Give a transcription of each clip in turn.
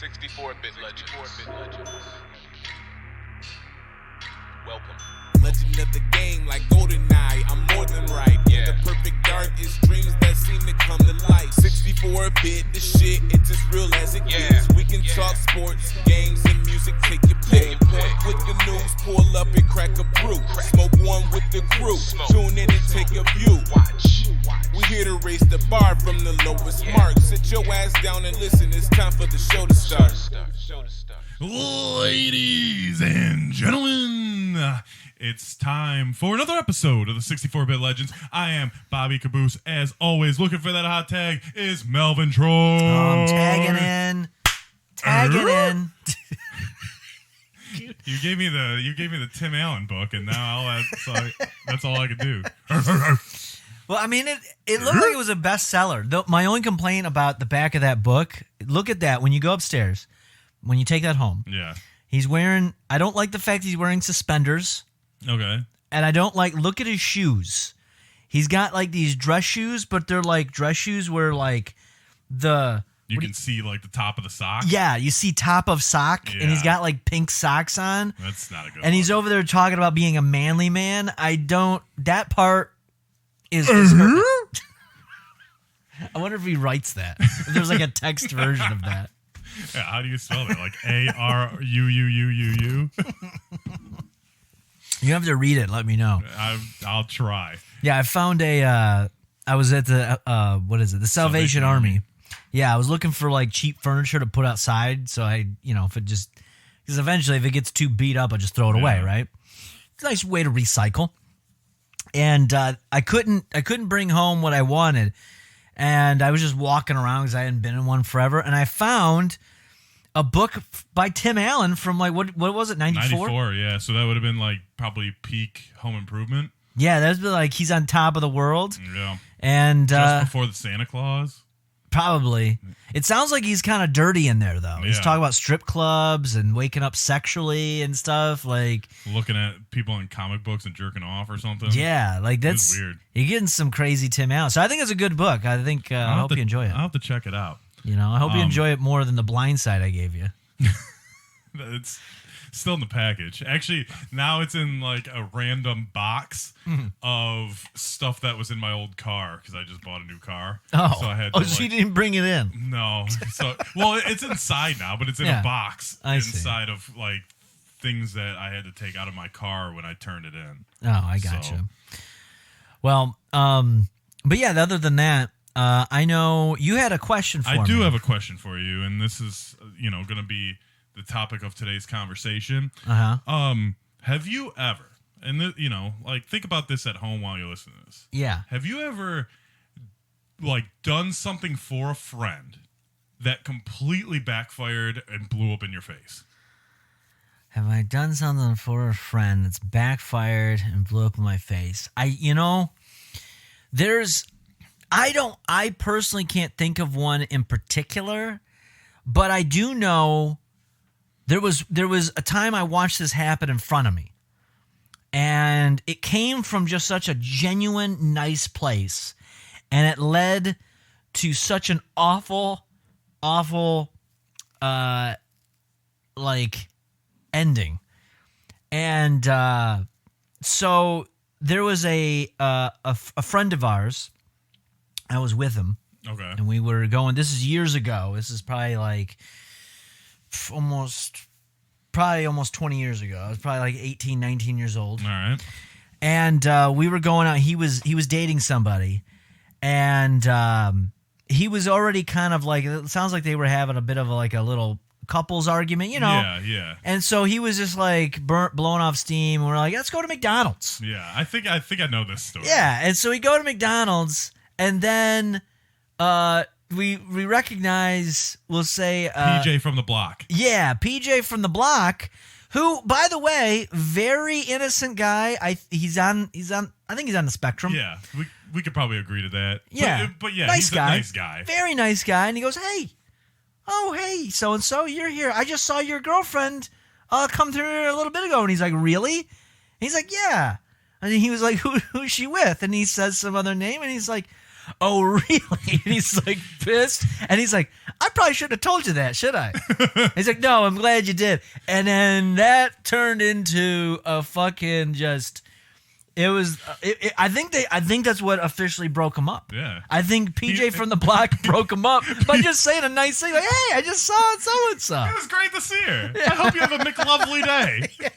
64-bit legends. Welcome. Legend of the game, like GoldenEye, I'm more than right. Yeah. The perfect dark is dreams that seem to come to life. 64-bit, the shit, it's as real as it Yeah. gets. We can Yeah. talk sports, games, and music, take your pick. With the news, pull up and crack a brew. Smoke one with the crew, tune in and take a view. Watch. We here to raise the bar from the lowest mark. Sit your ass down and listen, it's time for the show to start. Show to start. Ladies and gentlemen, it's time for another episode of the 64-Bit Legends. I am Bobby Caboose. As always, looking for that hot tag is Melvin Troy. I'm tagging in. You gave me the Tim Allen book, and now that's all I could do. Well, I mean, it looked like it was a bestseller. My only complaint about the back of that book, look at that. When you go upstairs, when you take that home, Yeah. he's wearing, I don't like the fact he's wearing suspenders. Okay. And I don't like, look at his shoes. He's got like these dress shoes, but they're like dress shoes where like You can see like the top of the sock. yeah, you see top of sock, and he's Yeah. got like pink socks on. That's not a good And he's one. over there talking about being a manly man. That part is hurting. I wonder if he writes that. If there's like a text version of that. Yeah, how do you spell that? Like ARUUUUU? You have to read it. Let me know. I'll try. Yeah, I found I was at the, what is it? The Salvation Army. Yeah, I was looking for like cheap furniture to put outside. So because eventually if it gets too beat up, I'll just throw it away, Yeah. right? It's a nice way to recycle. And I couldn't bring home what I wanted. And I was just walking around because I hadn't been in one forever. And I found a book by Tim Allen from like, what was it, 94? 94, yeah. So that would have been like probably peak Home Improvement. Yeah, that's like he's on top of the world. Yeah. And Just before the Santa Claus. probably. It sounds like he's kind of dirty in there, though. He's Yeah. talking about strip clubs and waking up sexually and stuff. Like, Looking at people in comic books and jerking off or something. yeah, like that's weird. You're getting some crazy Tim Allen. So I think it's a good book. I think I hope you enjoy it. I'll have to check it out. I hope you enjoy it more than The Blind Side I gave you. It's still in the package. Actually, now it's in like a random box of stuff that was in my old car because I just bought a new car. Oh, so I had to, so you didn't bring it in. No. So well, it's inside now, but it's in Yeah, a box I see. inside of like things that I had to take out of my car when I turned it in. Oh, I got So- you. Well, but yeah, other than that, I know you had a question for me. I do have a question for you, and this is going to be the topic of today's conversation. Uh-huh. Have you ever, and like think about this at home while you listen to this. Yeah. Have you ever like done something for a friend that completely backfired and blew up in your face? Have I done something for a friend that's backfired and blew up in my face? I personally can't think of one in particular, but I do know there was a time I watched this happen in front of me. And it came from just such a genuine, nice place. And it led to such an awful, ending. And so there was a friend of ours. I was with him, Okay. and we were going. This is years ago. This is probably like almost 20 years ago. I was probably like 18, 19 years old. All right. And we were going out. He was dating somebody, and he was already kind of like, it sounds like they were having a bit of a little couples argument, Yeah. And so he was just like blowing off steam. And we're like, let's go to McDonald's. Yeah. I think I know this story. Yeah, and so we go to McDonald's, and then we recognize, we'll say, PJ from the block. yeah, PJ from the block, who, by the way, very innocent guy. I think he's on the spectrum. Yeah. We could probably agree to that. Yeah. But yeah, Nice he's guy. a nice guy. Very nice guy. And he goes, hey, so and so, you're here. I just saw your girlfriend come through here a little bit ago. And he's like, really? And he's like, yeah. And he was like, who's she with? And he says some other name, and he's like, oh, really? And he's like pissed. And he's like, I probably shouldn't have told you that, should I? He's like, no, I'm glad you did. And then that turned into a fucking just. It was. I think that's what officially broke him up. Yeah. I think PJ from the block broke him up by just saying a nice thing like, "Hey, I just saw so and so." It was great to see her. I hope you have a McLovely day.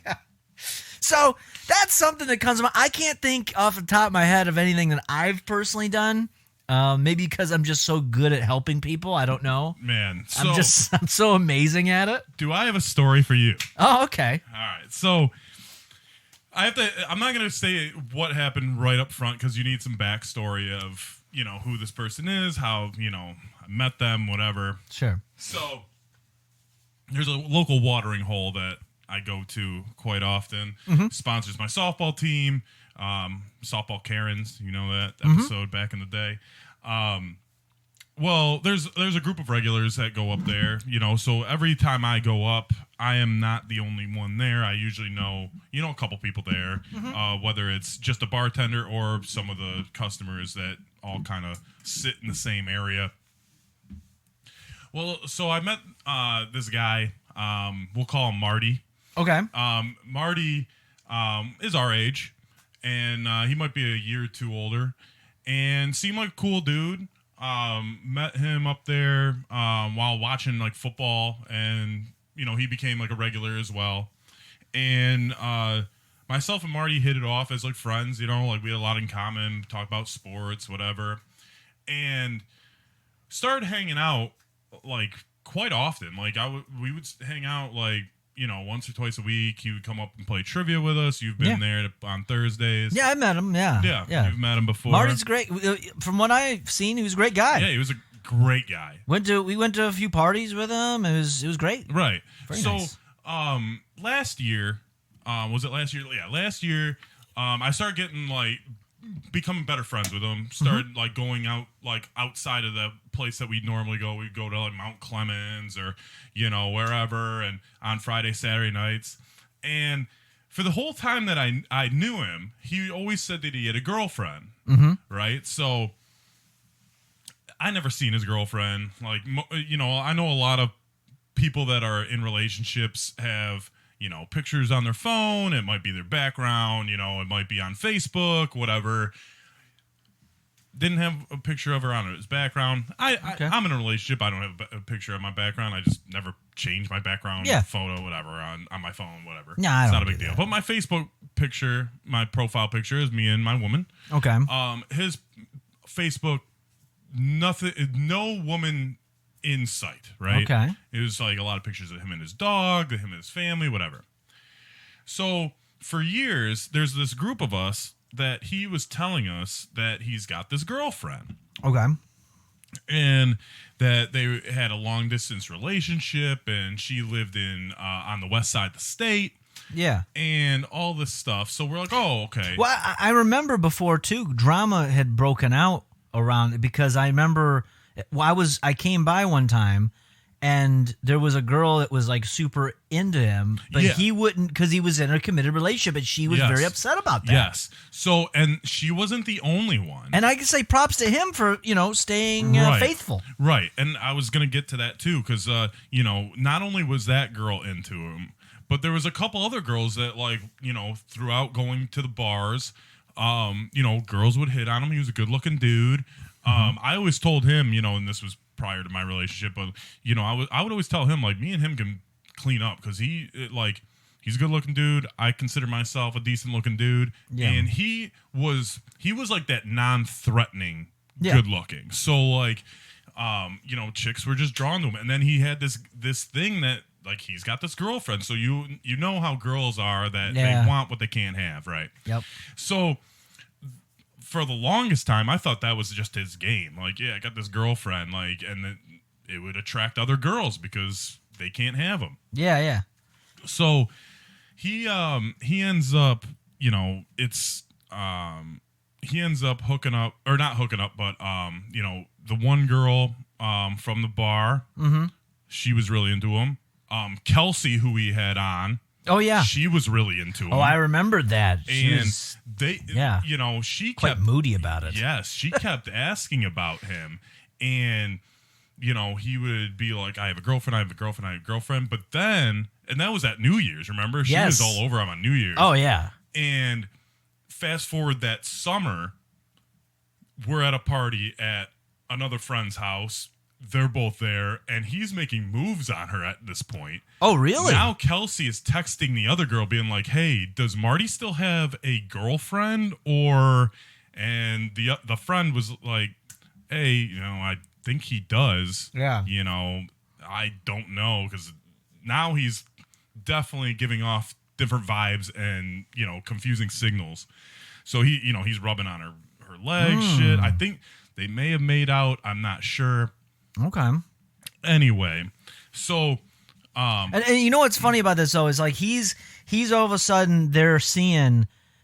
So that's something that comes to mind. I can't think off the top of my head of anything that I've personally done. Maybe because I'm just so good at helping people. I don't know. Man, I'm so amazing at it. Do I have a story for you? Oh, okay. All right, so. I'm not going to say what happened right up front because you need some backstory of, who this person is, how, I met them, whatever. Sure. So there's a local watering hole that I go to quite often. Sponsors my softball team, Softball Karens, that episode back in the day. Well, there's a group of regulars that go up there, so every time I go up, I am not the only one there. I usually know, a couple people there, whether it's just a bartender or some of the customers that all kind of sit in the same area. Well, so I met this guy, we'll call him Marty. Okay. Marty is our age, and he might be a year or two older, and seemed like a cool dude. Met him up there while watching like football, and he became like a regular as well. And myself and Marty hit it off as like friends. Like we had a lot in common, talk about sports, whatever, and started hanging out like quite often. Like we would hang out like once or twice a week. He would come up and play trivia with us. You've been there on Thursdays. Yeah, I met him. Yeah. You've met him before. Marty's great. From what I've seen, he was a great guy. Yeah, he was a great guy. We went to a few parties with him. It was great. Right. Very nice. Last year, was it last year? Yeah, last year, I started getting like becoming better friends with him. Started like going out like outside of the place that we normally go. We'd go to like Mount Clemens or wherever, and on Friday, Saturday nights. And for the whole time that I knew him, he always said that he had a girlfriend. Right. So I never seen his girlfriend. Like I know a lot of people that are in relationships have pictures on their phone. It might be their background, it might be on Facebook, whatever. Didn't have a picture of her on his background. I'm in a relationship. I don't have a picture of my background. I just never change my background photo, whatever, on my phone, whatever. Yeah, it's not a big deal. But my Facebook picture, my profile picture is me and my woman. Okay. His Facebook, no woman in sight, right? Okay. It was like a lot of pictures of him and his dog, him and his family, whatever. So for years, there's this group of us that he was telling us that he's got this girlfriend. Okay. And that they had a long distance relationship, and she lived in on the west side of the state. Yeah. And all this stuff. So we're like, oh, okay. Well, I remember before too, drama had broken out around it because I remember I came by one time and there was a girl that was like super into him, but he wouldn't because he was in a committed relationship, and she was very upset about that. Yes. So, and she wasn't the only one. And I can say props to him for, staying faithful. Right. And I was going to get to that too, because, not only was that girl into him, but there was a couple other girls that like, throughout going to the bars, girls would hit on him. He was a good looking dude. I always told him, and this was prior to my relationship, but I would always tell him like me and him can clean up because he's a good looking dude. I consider myself a decent looking dude, and he was like that non-threatening good looking. So like, chicks were just drawn to him, and then he had this thing that like he's got this girlfriend. So you know how girls are that they want what they can't have, right? Yep. So for the longest time, I thought that was just his game. Like, I got this girlfriend, like, and it would attract other girls because they can't have him. Yeah, yeah. So he ends up, he ends up hooking up, or not hooking up, but the one girl from the bar, she was really into him. Kelsey, who we had on, Oh yeah. She was really into him. Oh, I remembered that. She and was they, yeah. you know, she quite kept moody about it. Yes, she kept asking about him, and you know, he would be like, "I have a girlfriend, I have a girlfriend, I have a girlfriend." But then, and that was at New Year's. Remember, she was all over him on New Year's. Oh yeah. And fast forward that summer, we're at a party at another friend's house. They're both there, and he's making moves on her at this point. Oh, really? Now Kelsey is texting the other girl, being like, "Hey, does Marty still have a girlfriend?" And the friend was like, "Hey, you know, I think he does. Yeah. You know, I don't know, because now he's definitely giving off different vibes and, you know, confusing signals." So he's rubbing on her legs, shit. I think they may have made out. I'm not sure. Okay. Anyway, so and you know what's funny about this though is like he's all of a sudden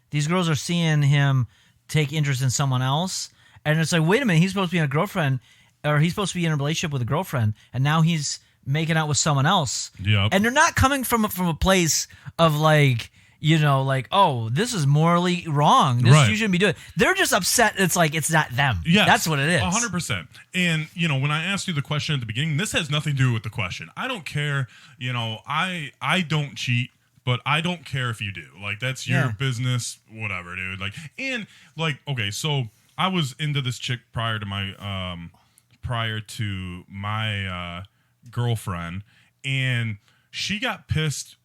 these girls are seeing him take interest in someone else, and it's like, wait a minute, he's supposed to be in a girlfriend, or he's supposed to be in a relationship with a girlfriend, and now he's making out with someone else. Yep. And they're not coming from a place of like, you know, like, oh, this is morally wrong. This Right. you shouldn't be doing. They're just upset. It's like it's not them. yes, That's what it is. 100%. And you know, when I asked you the question at the beginning, this has nothing to do with the question. I don't care. You know, I don't cheat, but I don't care if you do. Like, that's your business, whatever, dude. Like, and like, okay, so I was into this chick prior to my girlfriend, and she got pissed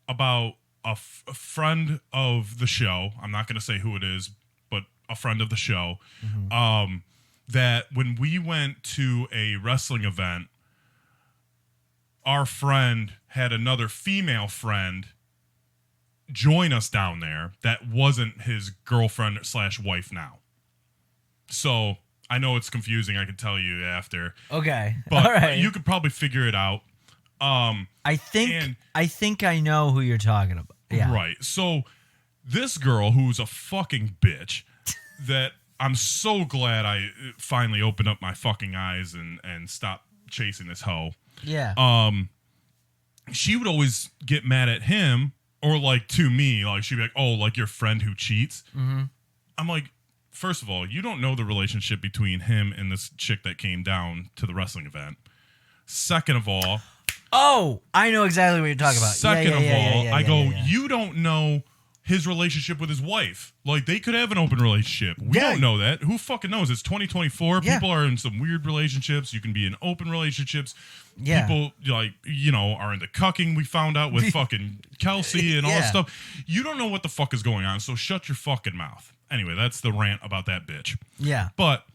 about a friend of the show. I'm not going to say who it is, but a friend of the show. That when we went to a wrestling event, our friend had another female friend join us down there that wasn't his girlfriend / wife now. So I know it's confusing. I can tell you after. Okay. But all right. you could probably figure it out. I think I know who you're talking about. Yeah. Right. So this girl, who's a fucking bitch, that I'm so glad I finally opened up my fucking eyes and stopped chasing this hoe. Yeah. She would always get mad at him, or like to me, like she'd be like, "Oh, like your friend who cheats." Mm-hmm. I'm like, first of all, you don't know the relationship between him and this chick that came down to the wrestling event. Second of all, oh, I know exactly what you're talking about. Second of all, I go, you don't know his relationship with his wife. Like, they could have an open relationship. We don't know that. Who fucking knows? It's 2024. Yeah. People are in some weird relationships. You can be in open relationships. Yeah. People, like, you know, are into cucking, we found out, with fucking Kelsey and all this stuff. You don't know what the fuck is going on, so shut your fucking mouth. Anyway, that's the rant about that bitch. Yeah. But,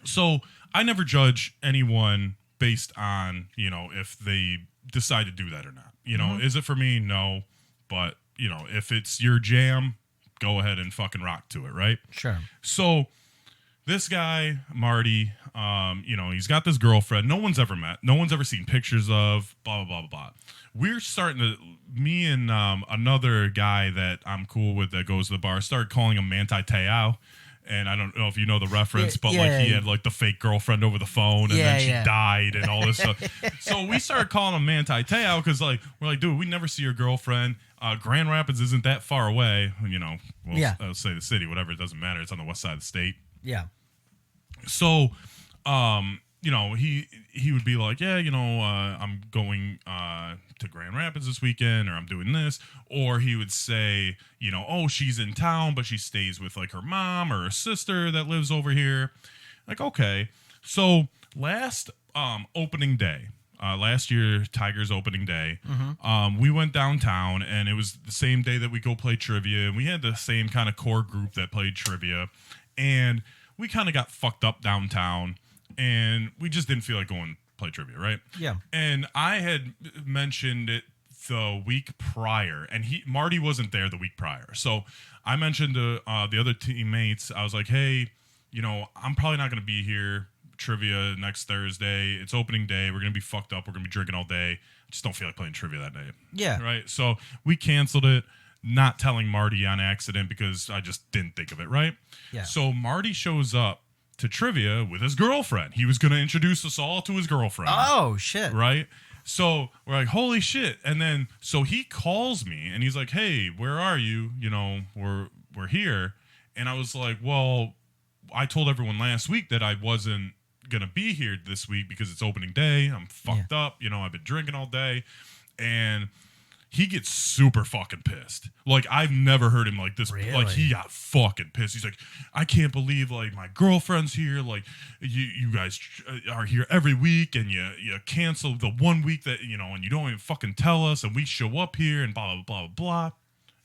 so, I never judge anyone based on, you know, if they decide to do that or not. You know, is it for me? No. But, you know, if it's your jam, go ahead and fucking rock to it, right? Sure. So this guy, Marty, you know, he's got this girlfriend no one's ever met, no one's ever seen pictures of, blah, blah, blah, blah. We're starting to, me and another guy that I'm cool with that goes to the bar, started calling him Manti Te'o. And I don't know if you know the reference, but like he had like the fake girlfriend over the phone, and then she died and all this stuff. So we started calling him Manti Te'o because like we're like, dude, we never see your girlfriend. Grand Rapids isn't that far away, you know. Well, I'll say the city, whatever. It doesn't matter. It's on the west side of the state. Yeah. So, you know, he would be like, yeah, you know, I'm going to Grand Rapids this weekend, or I'm doing this. Or he would say, you know, oh, she's in town, but she stays with like her mom or her sister that lives over here. Like, okay. So last opening day, last year, Tiger's opening day, we went downtown, and it was the same day that we go play trivia, and we had the same kind of core group that played trivia, and we kind of got fucked up downtown, and we just didn't feel like going play trivia, right? Yeah. And I had mentioned it the week prior, and Marty wasn't there the week prior, so I mentioned to the other teammates, I was like, hey, you know, I'm probably not going to be here trivia next Thursday. It's opening day. We're gonna be fucked up. We're gonna be drinking all day. I just don't feel like playing trivia that day. Yeah. Right. So we canceled it, not telling Marty on accident because I just didn't think of it. Right. Yeah. So Marty shows up to trivia with his girlfriend. He was gonna introduce us all to his girlfriend. Oh shit. Right. So we're like, holy shit. And then, so he calls me and he's like, hey, where are you? You know, we're here. And I was like, well, I told everyone last week that I wasn't going to be here this week because it's opening day. I'm fucked up. You know, I've been drinking all day. And he gets super fucking pissed. Like, I've never heard him like this. Really? Like, he got fucking pissed. He's like, I can't believe, like, my girlfriend's here. Like, you guys are here every week, and you cancel the 1 week that, you know, and you don't even fucking tell us, and we show up here, and blah, blah, blah, blah.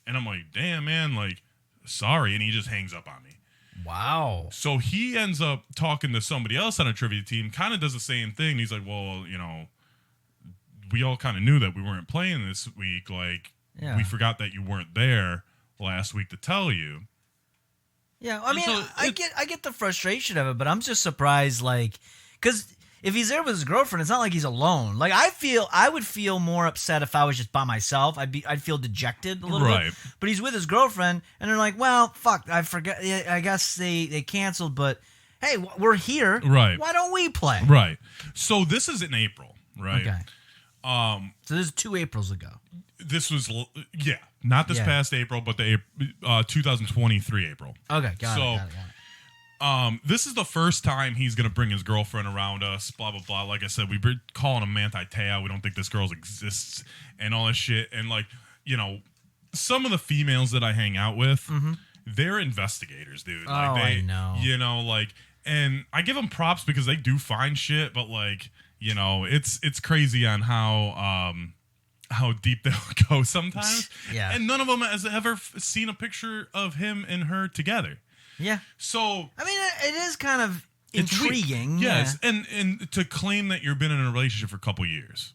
And I'm like, damn, man, like, sorry. And he just hangs up on me. Wow. So he ends up talking to somebody else on a trivia team, kind of does the same thing. He's like, well, you know, we all kind of knew that we weren't playing this week. Like, we forgot that you weren't there last week to tell you. Yeah, I mean, so I get the frustration of it, but I'm just surprised, like, because if he's there with his girlfriend, it's not like he's alone. Like, I would feel more upset if I was just by myself. I'd feel dejected a little bit. But he's with his girlfriend, and they're like, well, fuck, I forgot. I guess they canceled, but hey, we're here. Right. Why don't we play? Right. So this is in April, right? Okay. So this is 2 Aprils ago. This was, not this past April, but the 2023 April. Okay, got it. This is the first time he's going to bring his girlfriend around us, blah, blah, blah. Like I said, we've been calling him Manti Te'o. We don't think this girl exists and all this shit. And, like, you know, some of the females that I hang out with, they're investigators, dude. Like, I know. You know, like, and I give them props because they do find shit, but, like, you know, it's crazy on how deep they'll go sometimes. Yeah. And none of them has ever seen a picture of him and her together. Yeah. So I mean, it is kind of it's intriguing. Weird. Yes. And to claim that you've been in a relationship for a couple years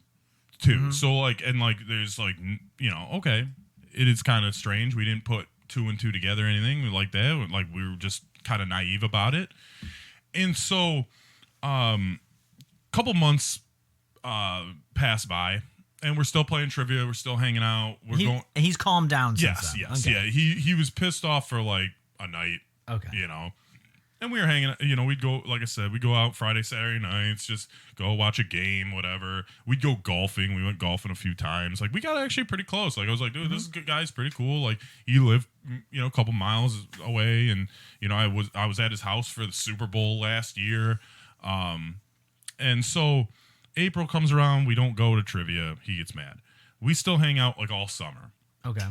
too. So like, and like, there's like, you know, okay, it is kind of strange. We didn't put 2 and 2 together or anything like that. Like, we were just kind of naive about it. And so, couple months pass by, and we're still playing trivia. We're still hanging out. He's calmed down since then. Yes, okay. yeah. He was pissed off for like a night. Okay. You know, and we were hanging. You know, we'd go, like I said, we'd go out Friday, Saturday nights, just go watch a game, whatever. We'd go golfing. We went golfing a few times. Like, we got actually pretty close. Like, I was like, dude, this guy's pretty cool. Like, he lived, you know, a couple miles away, and you know, I was at his house for the Super Bowl last year. And so April comes around, we don't go to trivia, he gets mad. We still hang out like all summer. Okay.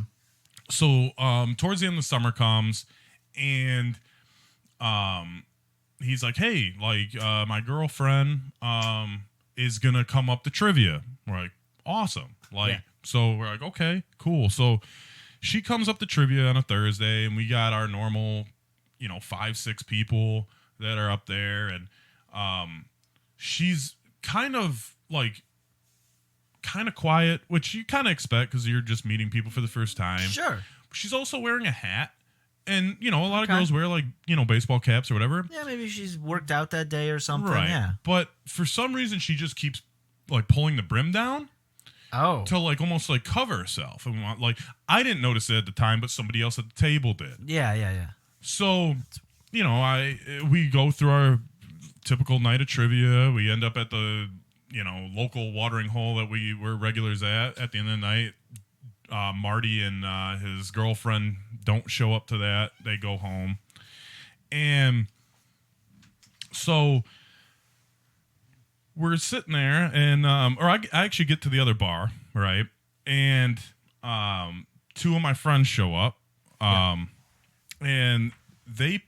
So towards the end of the summer comes, and he's like, hey, like, my girlfriend is gonna come up to trivia. We're like, awesome. Like, so we're like, okay, cool. So she comes up to trivia on a Thursday, and we got our normal, you know, 5-6 people that are up there, and she's kind of quiet, which you kind of expect because you're just meeting people for the first time. Sure. She's also wearing a hat, and you know, a lot of girls wear, like, you know, baseball caps or whatever. Yeah, maybe she's worked out that day or something. Right. Yeah. But for some reason, she just keeps like pulling the brim down. Oh. To like almost like cover herself, and like, I didn't notice it at the time, but somebody else at the table did. Yeah. So, you know, we go through our typical night of trivia. We end up at the, you know, local watering hole that we were regulars at the end of the night. Marty and his girlfriend don't show up to that. They go home. And so we're sitting there, and I actually get to the other bar, right? And 2 of my friends show up, and they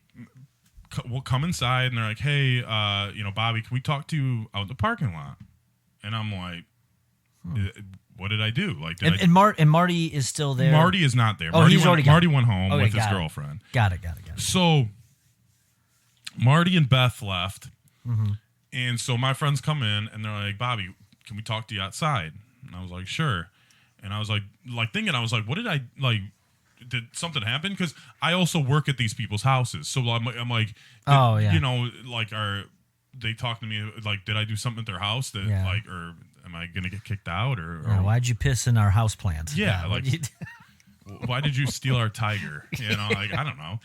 will come inside, and they're like, hey, you know, Bobby, can we talk to you out in the parking lot? And I'm like, what did I do? Like, and Marty is still there? Marty is not there. Oh, Marty went home with his got girlfriend. Got it. So Marty and Beth left. And so my friends come in, and they're like, Bobby, can we talk to you outside? And I was like, sure. And I was like thinking, I was like, what did I, like, did something happen? Because I also work at these people's houses. So I'm like, you know, like, they talk to me, like, did I do something at their house that, like, or am I going to get kicked out? Or why'd you piss in our house plant? Yeah, like, why did you steal our tiger? You know, like, I don't know.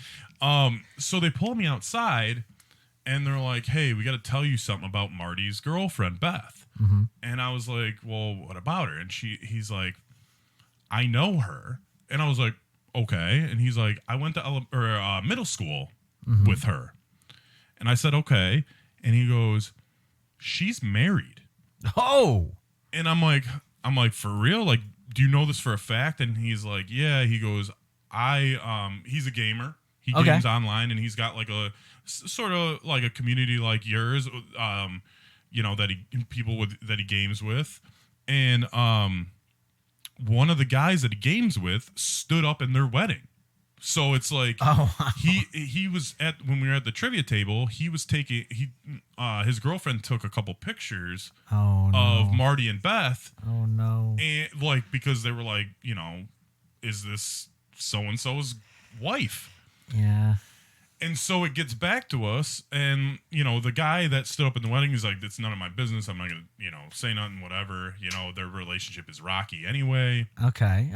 So they pull me outside, and they're like, hey, we got to tell you something about Marty's girlfriend, Beth. And I was like, well, what about her? And he's like, I know her. And I was like, okay. And he's like, I went to middle school with her. And I said, okay. And he goes, she's married. Oh. And I'm like, for real? Like, do you know this for a fact? And he's like, yeah. He goes, he's a gamer. He games online, and he's got like a sort of like a community like yours, that he games with. And one of the guys that he games with stood up in their wedding. So it's like, oh, wow. he was when we were at the trivia table, he was taking, his girlfriend took a couple pictures of Marty and Beth. Oh no. And like, because they were like, is this so-and-so's wife? Yeah. And so it gets back to us, and, the guy that stood up in the wedding is like, it's none of my business. I'm not going to, say nothing, whatever. Their relationship is rocky anyway. Okay.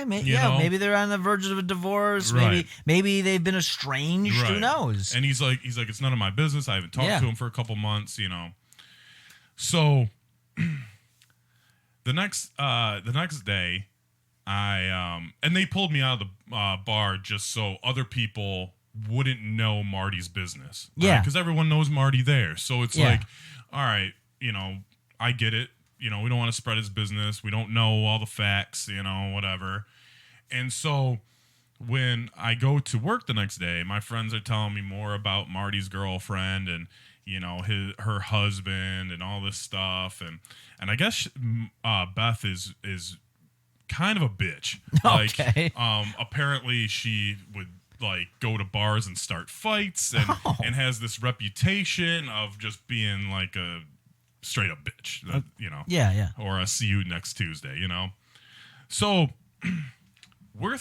Maybe they're on the verge of a divorce. Right. Maybe they've been estranged. Right. Who knows? And he's like, it's none of my business. I haven't talked to him for a couple months, So the next day, and they pulled me out of the bar just so other people wouldn't know Marty's business. Right? Yeah. Because everyone knows Marty there. So it's like, all right, I get it. We don't want to spread his business. We don't know all the facts, whatever. And so when I go to work the next day, my friends are telling me more about Marty's girlfriend and, her husband and all this stuff. And I guess Beth is kind of a bitch. Okay. Like, apparently she would like go to bars and start fights and has this reputation of just being like a straight up bitch, Yeah. or a see you next Tuesday, So we're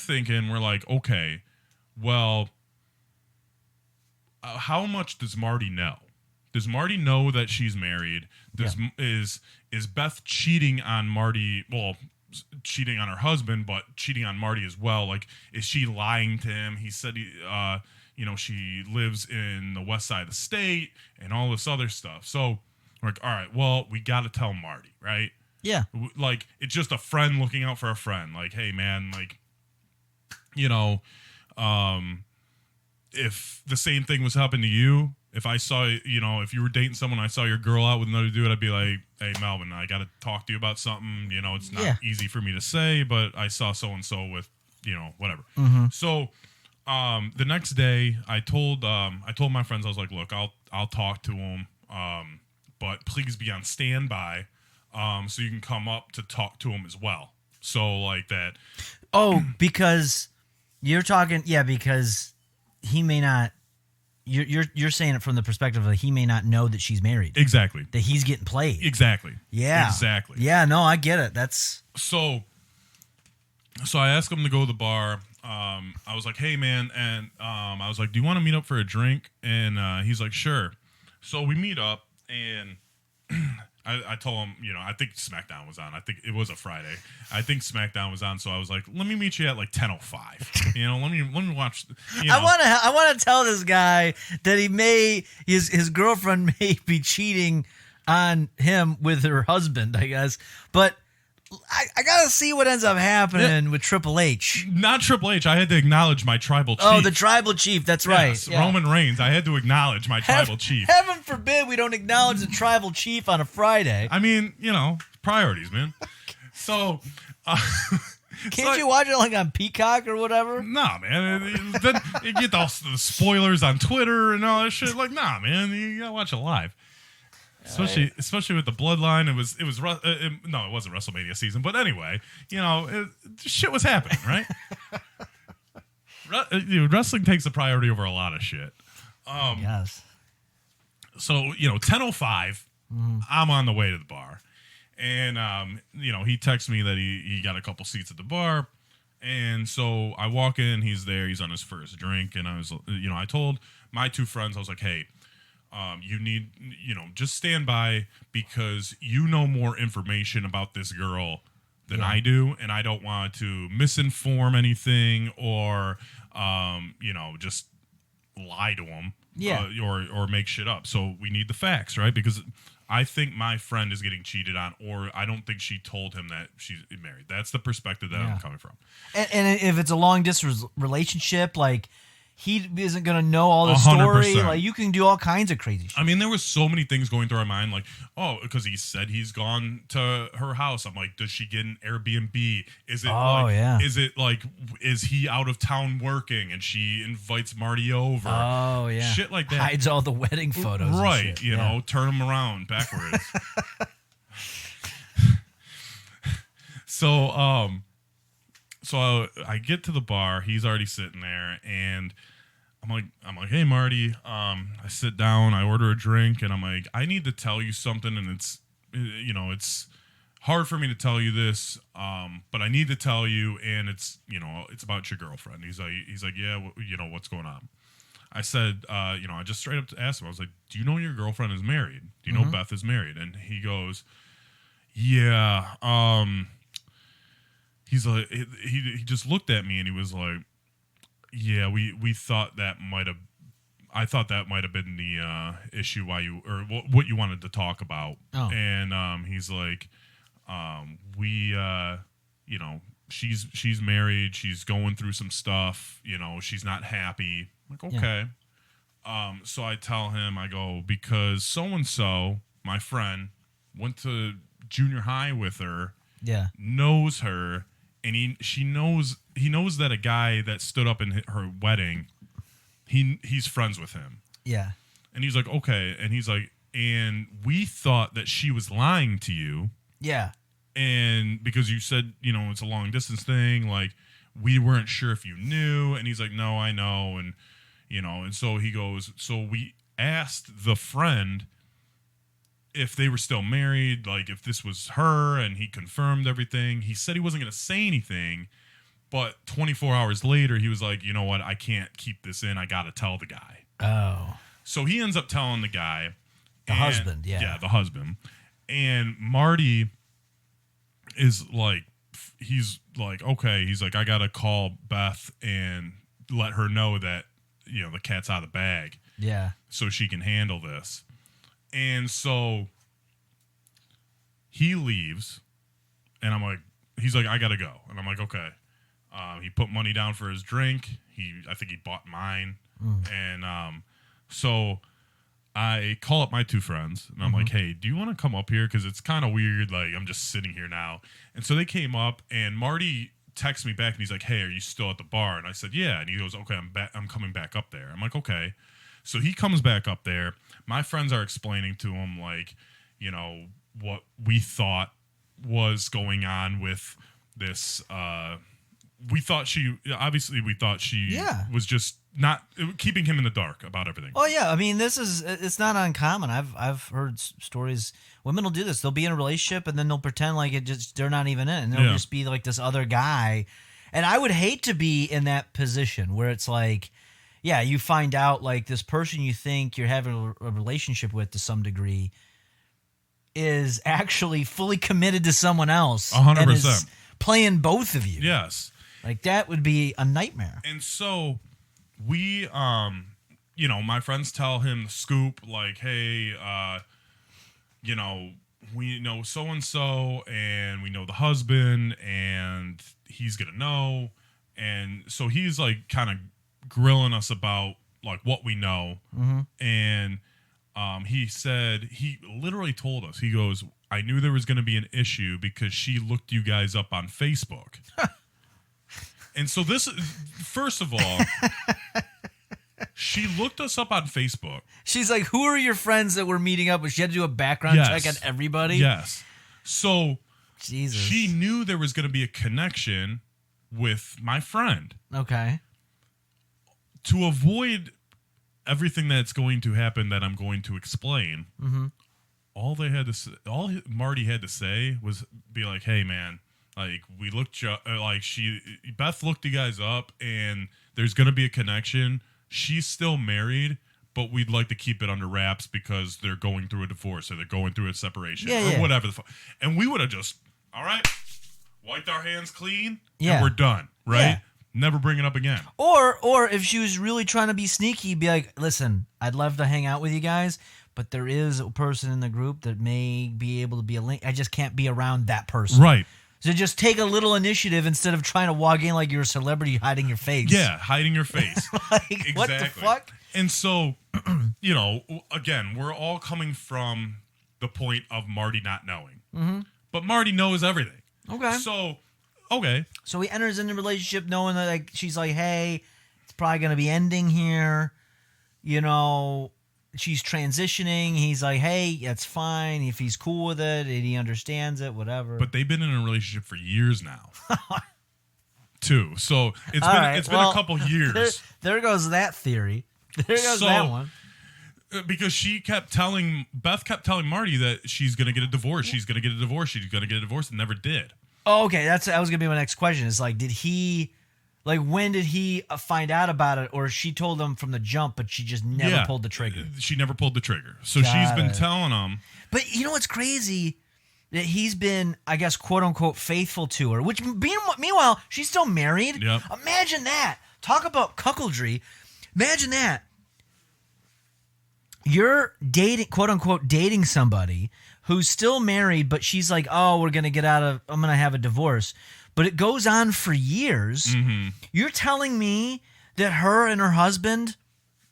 like, okay, well, how much does Marty know? Does Marty know that she's married? Is Beth cheating on Marty? Well, cheating on her husband, but cheating on Marty as well. Like, is she lying to him? He said, she lives in the west side of the state and all this other stuff. So we're like, all right, well, we got to tell Marty, right? Yeah. Like, it's just a friend looking out for a friend. Like, hey, man, like, if the same thing was happening to you, if I saw, if you were dating someone, I saw your girl out with another dude, I'd be like, hey, Melvin, I got to talk to you about something. It's not easy for me to say, but I saw so-and-so with, whatever. Mm-hmm. So the next day I told my friends, I was like, look, I'll talk to him, but please be on standby so you can come up to talk to him as well. So like that. Oh, because you're talking, because he may not. You're saying it from the perspective of he may not know that she's married. Exactly. That he's getting played. Exactly. Yeah. Exactly. Yeah, no, I get it. That's so I asked him to go to the bar. I was like, hey man, and I was like, do you want to meet up for a drink? And he's like, sure. So we meet up, and I told him, I think SmackDown was on. I think it was a Friday. I think SmackDown was on. So I was like, let me meet you at like 10:05. Let me watch. I want to tell this guy that his girlfriend may be cheating on him with her husband, I guess. But I gotta see what ends up happening with Triple H. Not Triple H. I had to acknowledge my tribal chief. Oh, the tribal chief. That's right. Yes, yeah. Roman Reigns. I had to acknowledge my tribal chief. Heaven forbid we don't acknowledge the tribal chief on a Friday. I mean, priorities, man. So, can't you watch it like on Peacock or whatever? Nah, man. Then you get the spoilers on Twitter and all that shit. Like, nah, man. You gotta watch it live. Especially with the bloodline, it wasn't WrestleMania season, but anyway, shit was happening, right? Wrestling takes the priority over a lot of shit. Yes. So 10:05, I'm on the way to the bar, and he texts me that he got a couple seats at the bar, and so I walk in, he's there, he's on his first drink, and I was, I told my two friends, I was like, hey. You need, just stand by because you know more information about this girl than I do, and I don't want to misinform anything or, just lie to him Yeah. Or make shit up. So we need the facts, right? Because I think my friend is getting cheated on, or I don't think she told him that she's married. That's the perspective that I'm coming from. And if it's a long distance relationship, like he isn't gonna know all the 100%. story. Like you can do all kinds of crazy shit. I mean, there was so many things going through our mind, like, oh, because he said he's gone to her house. I'm like, does she get an Airbnb? Is he out of town working and she invites Marty over? Oh yeah, shit like that. Hides all the wedding photos, right? and shit. You know, turn them around backwards. So I get to the bar. He's already sitting there, and I'm like, hey Marty. I sit down. I order a drink, and I'm like, I need to tell you something, and it's hard for me to tell you this, but I need to tell you, and it's about your girlfriend. He's like, yeah, what's going on? I said, I just straight up asked him. I was like, do you know your girlfriend is married? Do you know Beth is married? And he goes, yeah. He's like, he just looked at me and he was like, yeah, we thought that I thought that might have been the issue why you, or what you wanted to talk about. Oh. And he's like, she's married, she's going through some stuff, she's not happy. I'm like, okay. Yeah. So I tell him, I go, because so-and-so, my friend, went to junior high with her, knows her, and he knows that a guy that stood up in her wedding, he's friends with him. Yeah. And he's like, okay. And he's like, and we thought that she was lying to you. Yeah. And because you said, it's a long distance thing, like we weren't sure if you knew. And he's like, no, I know. And, and so he goes, so we asked the friend if they were still married, like if this was her, and he confirmed everything. He said he wasn't going to say anything, but 24 hours later, he was like, you know what? I can't keep this in. I got to tell the guy. Oh. So he ends up telling the guy. The husband, yeah. Yeah, the husband. And Marty is like, he's like, okay. He's like, I got to call Beth and let her know that, the cat's out of the bag. Yeah. So she can handle this. And so he leaves, and I'm like, he's like, I gotta go. And I'm like, okay. He put money down for his drink. I think he bought mine. And so I call up my two friends, and I'm like, hey, do you want to come up here? Because it's kind of weird. Like, I'm just sitting here now. And so they came up, and Marty texts me back, and he's like, hey, are you still at the bar? And I said, yeah. And he goes, okay, I'm coming back up there. I'm like, okay. So he comes back up there. My friends are explaining to him, like, what we thought was going on with this. We thought she was just not keeping him in the dark about everything. Oh yeah, I mean, it's not uncommon. I've heard stories. Women will do this. They'll be in a relationship and then they'll pretend like they're not even in it, and they'll just be like this other guy. And I would hate to be in that position where it's like, yeah, you find out like this person you think you're having a relationship with to some degree is actually fully committed to someone else. 100%. And is playing both of you. Yes. Like that would be a nightmare. And so we, my friends tell him the scoop, like, hey, we know so-and-so and we know the husband and he's going to know. And so he's like kind of grilling us about like what we know. And he said, he literally told us, he goes, I knew there was going to be an issue because she looked you guys up on Facebook. And so this, first of all, she looked us up on Facebook. She's like, who are your friends that we're meeting up with? She had to do a background check on everybody. Yes. So Jesus. She knew there was going to be a connection with my friend. Okay. To avoid everything that's going to happen that I'm going to explain, all Marty had to say was be like, hey, man, like we looked, Beth looked you guys up and there's going to be a connection. She's still married, but we'd like to keep it under wraps because they're going through a divorce or they're going through a separation or whatever the fuck. And we would have just, all right, wiped our hands clean and we're done, right? Yeah. Never bring it up again. Or if she was really trying to be sneaky, be like, listen, I'd love to hang out with you guys, but there is a person in the group that may be able to be a link. I just can't be around that person. Right. So just take a little initiative instead of trying to walk in like you're a celebrity hiding your face. Yeah, hiding your face. Like, Exactly. what the fuck? And so, again, we're all coming from the point of Marty not knowing. Mm-hmm. But Marty knows everything. Okay. So, okay. So he enters into a relationship knowing that like she's like, hey, it's probably going to be ending here. She's transitioning. He's like, hey, that's fine. If he's cool with it and he understands it, whatever. But they've been in a relationship for years now. Too. So it's been a couple years. There goes that theory. There goes that one. Because Beth kept telling Marty that she's going to get a divorce. She's going to get a divorce. She's going to get a divorce and never did. Oh, okay. That was going to be my next question. Is like, when did he find out about it? Or she told him from the jump, but she just never pulled the trigger. She never pulled the trigger. So she's been telling him. But you know what's crazy? That he's been, I guess, quote unquote, faithful to her. Which, meanwhile, she's still married. Yep. Imagine that. Talk about cuckoldry. Imagine that. You're dating, quote unquote, dating somebody who's still married, but she's like, oh, I'm going to have a divorce. But it goes on for years. Mm-hmm. You're telling me that her and her husband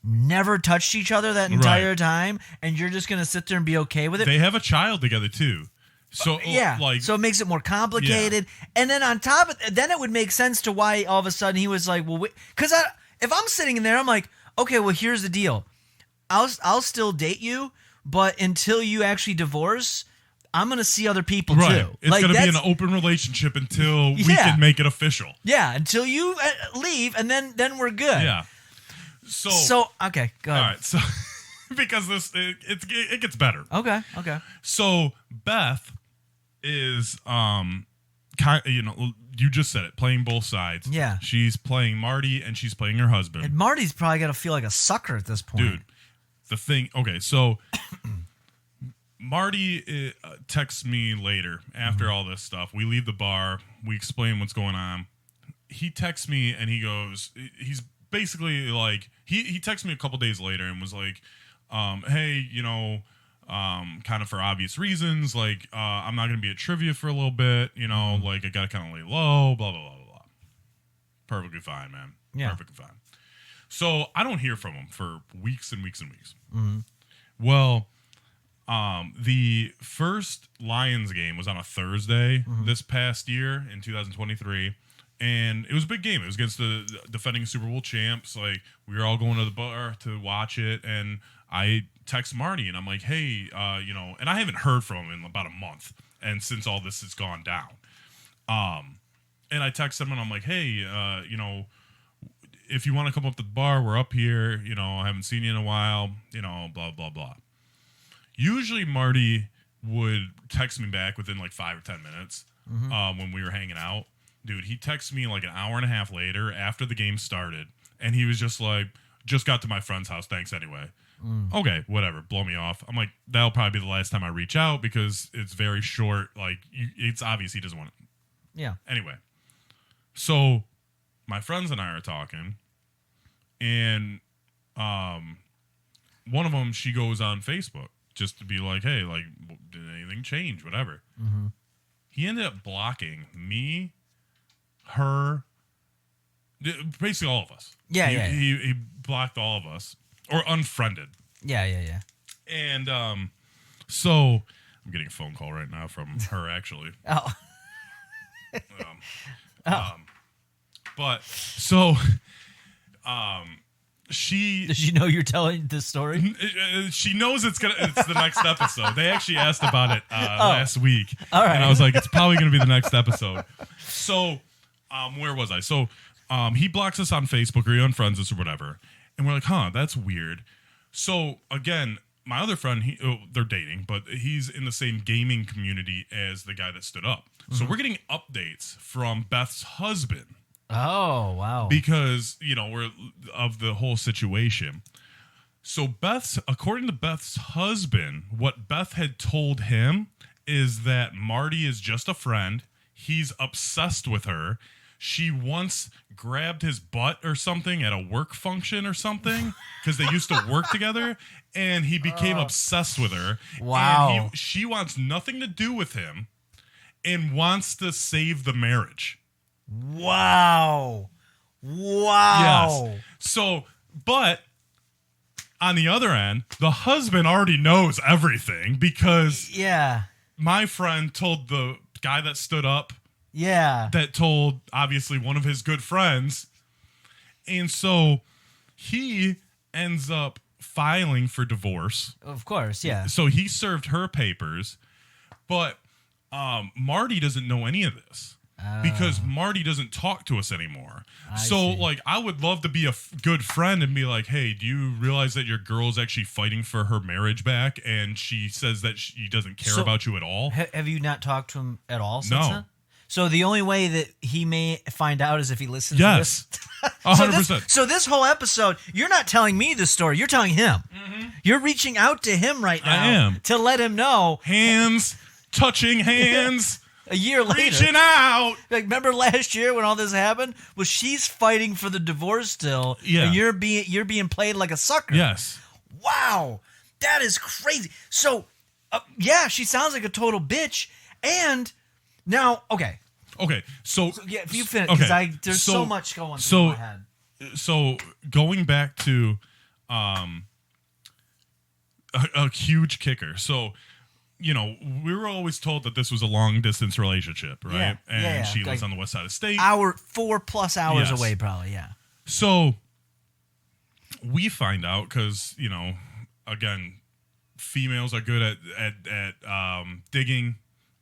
never touched each other that entire time, and you're just going to sit there and be okay with it? They have a child together, too. So so it makes it more complicated. Yeah. And then on top of then it would make sense to why all of a sudden he was like, well, because if I'm sitting in there, I'm like, okay, well, here's the deal. I'll still date you, but until you actually divorce, I'm going to see other people too. It's going to be an open relationship until we can make it official. Yeah, until you leave, and then we're good. Yeah. So okay, go ahead. All right, so because it gets better. Okay. So Beth is you just said it, playing both sides. Yeah. She's playing Marty and she's playing her husband. And Marty's probably got to feel like a sucker at this point. Dude, the thing, okay, so Marty texts me later after all this stuff. We leave the bar. We explain what's going on. He texts me and he goes, he's basically like, he texted me a couple days later and was like, hey, kind of for obvious reasons, like, I'm not going to be at trivia for a little bit, like, I got to kind of lay low, blah, blah, blah, blah, blah. Perfectly fine, man. Yeah. Perfectly fine. So I don't hear from him for weeks and weeks and weeks. Mm-hmm. Well, the first Lions game was on a Thursday this past year in 2023. And it was a big game. It was against the defending Super Bowl champs. Like, we were all going to the bar to watch it. And I text Marty and I'm like, hey, and I haven't heard from him in about a month. And since all this has gone down. And I text him and I'm like, hey, if you want to come up to the bar, we're up here. I haven't seen you in a while, blah, blah, blah. Usually Marty would text me back within like 5 or 10 minutes when we were hanging out. Dude, he texted me like an hour and a half later after the game started. And he was just like, just got to my friend's house. Thanks anyway. Okay, whatever. Blow me off. I'm like, that'll probably be the last time I reach out because it's very short. Like, it's obvious he doesn't want it. Yeah. Anyway, so my friends and I are talking. And one of them, she goes on Facebook just to be like, hey, like, did anything change? Whatever. Mm-hmm. He ended up blocking me, her, basically all of us. Yeah, He blocked all of us or unfriended. Yeah. And so I'm getting a phone call right now from her actually. Oh. But so she does she know you're telling this story? She knows it's the next episode. They actually asked about it last week. All right. And I was like, it's probably going to be the next episode. So where was I? So he blocks us on Facebook or he unfriends us or whatever. And we're like, huh, that's weird. So again, my other friend, they're dating, but he's in the same gaming community as the guy that stood up. Mm-hmm. So we're getting updates from Beth's husband. Oh, wow. Because, we're of the whole situation. So according to Beth's husband, what Beth had told him is that Marty is just a friend. He's obsessed with her. she once grabbed his butt or something at a work function or something because they used to work together, and he became obsessed with her. Wow. And she wants nothing to do with him and wants to save the marriage. Wow. Wow. Yes. So, but on the other end, the husband already knows everything because Yeah. my friend told the guy that stood up, Yeah. that told obviously one of his good friends. And so he ends up filing for divorce. Of course, yeah. So he served her papers, but Marty doesn't know any of this. Because Marty doesn't talk to us anymore. see. Like, I would love to be a good friend and be like, hey, do you realize that your girl's actually fighting for her marriage back? And she says that she doesn't care about you at all. Have you not talked to him at all since No. then? So the only way that he may find out is if he listens Yes. to this? 100%. So this whole episode, you're not telling me the story. You're telling him. Mm-hmm. You're reaching out to him right now I am. to let him know. Hands, touching hands. A year later. Reaching out. Like, remember last year when all this happened? Well, she's fighting for the divorce still. Yeah. And you're being played like a sucker. Yes. Wow. That is crazy. So, yeah, she sounds like a total bitch. And now, okay. Okay. So Yeah, if you finish, because okay. there's so much going through so- my head. So going back to a huge kicker. So, you know, we were always told that this was a long distance relationship, right? Yeah. And Yeah. she lives Like, on the west side of state. 4+ hours Yes. away, probably, yeah. So we find out because, you know, again, females are good at digging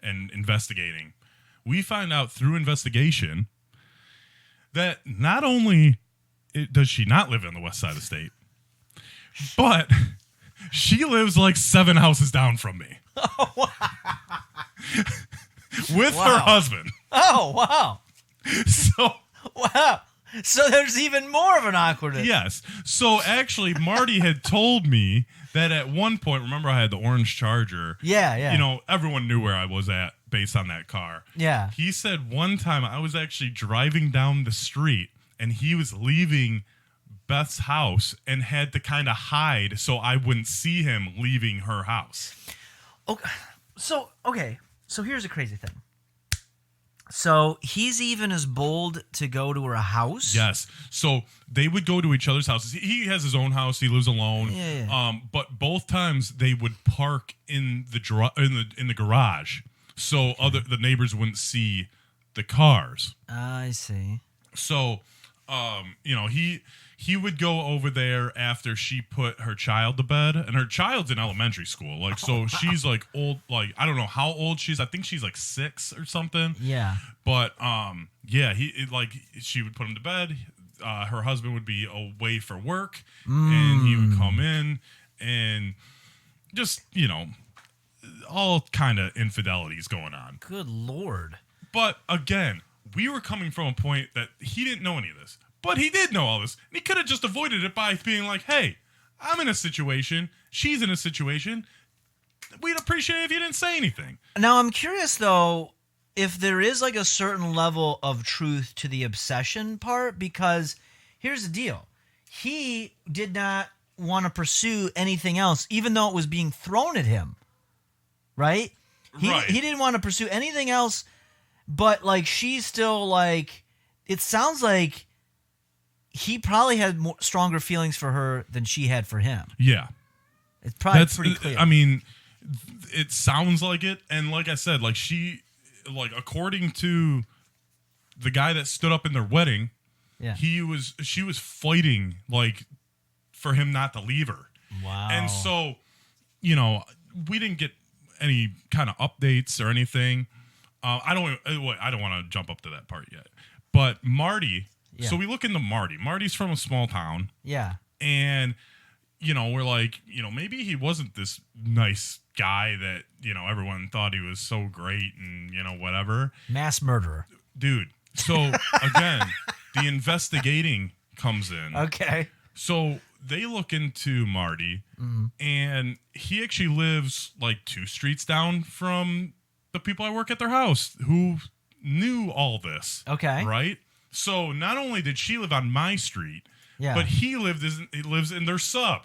and investigating. We find out through investigation that not only does she not live on the west side of the state, but she lives like 7 houses down from me. With her husband. Oh, wow. So Wow. So there's even more of an awkwardness. yes. So actually, Marty had told me that at one point, remember I had the orange Charger. Yeah, yeah. You know, everyone knew where I was at based on that car. Yeah. He said one time I was actually driving down the street and he was leaving Beth's house and had to kind of hide so I wouldn't see him leaving her house. Okay. So here's a crazy thing. So he's even as bold to go to her house. Yes. So they would go to each other's houses. He has his own house. He lives alone. Yeah. But both times they would park in the garage, so the neighbors wouldn't see the cars. I see. So, you know, he would go over there after she put her child to bed, and her child's in elementary school. Like, so she's like old, like, I don't know how old she is. I think she's like 6 or something. Yeah. But, yeah, she would put him to bed. Her husband would be away for work, and he would come in and just, you know, all kind of infidelities going on. Good Lord. But again, we were coming from a point that he didn't know any of this, but he did know all this. And he could have just avoided it by being like, hey, I'm in a situation. She's in a situation. We'd appreciate it if you didn't say anything. Now, I'm curious, though, if there is like a certain level of truth to the obsession part, because here's the deal. He did not want to pursue anything else, even though it was being thrown at him. Right? Right. He didn't want to pursue anything else, but like she's still like, it sounds like he probably had stronger feelings for her than she had for him. Yeah. It's probably pretty clear. I mean, it sounds like it. And like I said, like like according to the guy that stood up in their wedding, yeah. she was fighting like for him not to leave her. Wow. And so, you know, we didn't get any kind of updates or anything. I don't want to jump up to that part yet. But Marty, Yeah. so we look into Marty. Marty's from a small town. Yeah. And, you know, we're like, you know, maybe he wasn't this nice guy that, you know, everyone thought he was so great and, you know, whatever. Mass murderer. Dude. So, again, the investigating comes in. Okay. So they look into Marty, and he actually lives like 2 streets down from the people I work at their house who knew all this. Okay. Right? So not only did she live on my street, Yeah. but he lives in their sub.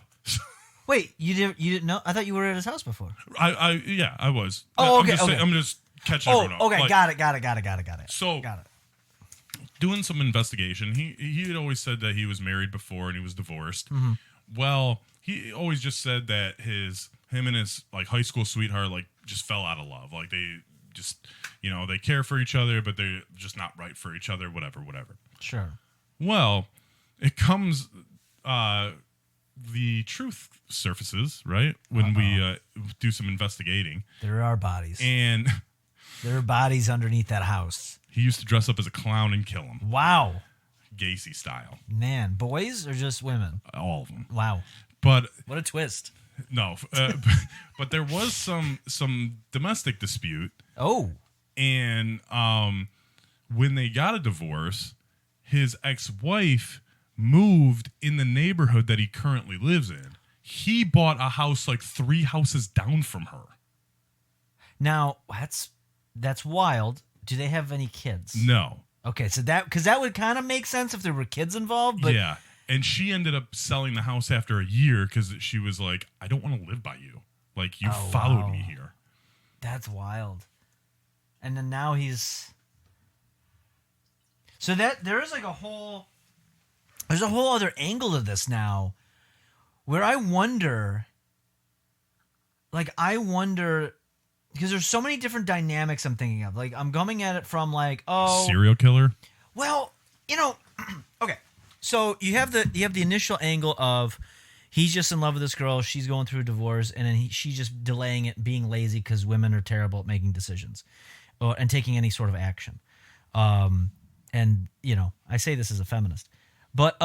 Wait, you didn't know? I thought you were at his house before. I was. Oh, okay, I'm just, okay. I'm just catching Oh, everyone up. okay, Like, got it. So Got it. doing some investigation, he had always said that he was married before and he was divorced. Mm-hmm. Well, he always just said that him and his like high school sweetheart like just fell out of love. Like they just they care for each other, but they're just not right for each other. Whatever. Sure. Well, it comes. The truth surfaces, right? When we do some investigating. There are bodies. And there are bodies underneath that house. he used to dress up as a clown and kill him. Wow. Gacy style. Man, boys or just women? All of them. Wow. But What a twist. no, but there was some domestic dispute. Oh. And when they got a divorce, his ex-wife moved in the neighborhood that he currently lives in. He bought a house like 3 houses down from her. Now, that's wild. Do they have any kids? No. Okay, so that would kind of make sense if there were kids involved, but yeah. And she ended up selling the house after a year because she was like, I don't want to live by you. Like, you followed wow. me here. That's wild. And then now he's... So that there is like there's a whole other angle to this now where I wonder, because there's so many different dynamics I'm thinking of. Like, I'm coming at it from like, Serial killer? well, okay. So you have the initial angle of he's just in love with this girl, she's going through a divorce, and then she's just delaying it, being lazy because women are terrible at making decisions and taking any sort of action. And I say this as a feminist, but